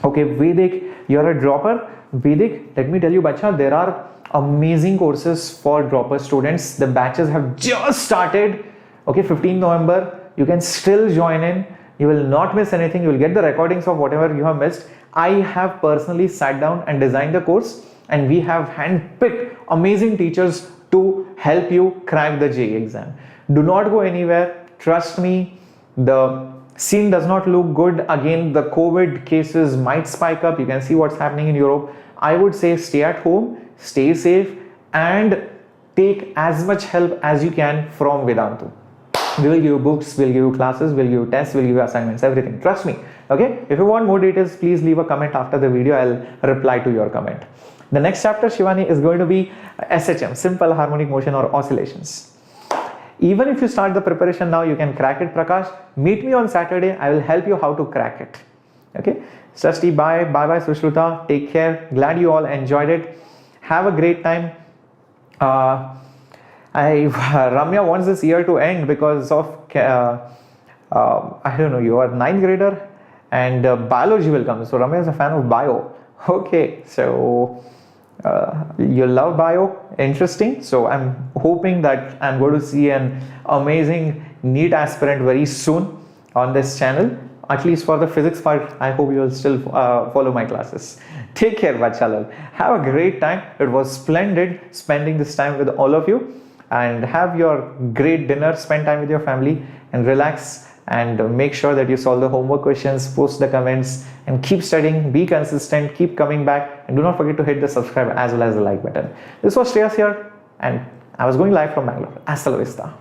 A: Okay, Vedic, you're a dropper. Vedic, let me tell you, bacha, there are amazing courses for dropper students. The batches have just started. Okay, 15 November, you can still join in. You will not miss anything. You will get the recordings of whatever you have missed. I have personally sat down and designed the course, and we have handpicked amazing teachers to help you crack the JEE exam. Do not go anywhere. Trust me, the scene does not look good. Again, the COVID cases might spike up. You can see what's happening in Europe. I would say stay at home, stay safe, and take as much help as you can from Vedantu. We will give you books, we'll give you classes, we'll give you tests, we'll give you assignments, everything. Trust me. Okay. If you want more details, please leave a comment after the video. I'll reply to your comment. The next chapter, Shivani, is going to be SHM, simple harmonic motion or oscillations. Even if you start the preparation now, you can crack it, Prakash. Meet me on Saturday. I will help you how to crack it. Okay. Sashti, bye. Bye, Sushruta. Take care. Glad you all enjoyed it. Have a great time. Ramya wants this year to end because of, I don't know, you are 9th grader and biology will come. So Ramya is a fan of bio. Okay, so you love bio, interesting. So I'm hoping that I'm going to see an amazing NEET aspirant very soon on this channel. At least for the physics part, I hope you will still follow my classes. Take care, bachalal. Have a great time. It was splendid spending this time with all of you, and have your great dinner, spend time with your family and relax, and make sure that you solve the homework questions, post the comments, and keep studying, be consistent, keep coming back, and do not forget to hit the subscribe as well as the like button. This was Shreyas here, and I was going live from Bangalore. Hasta la vista.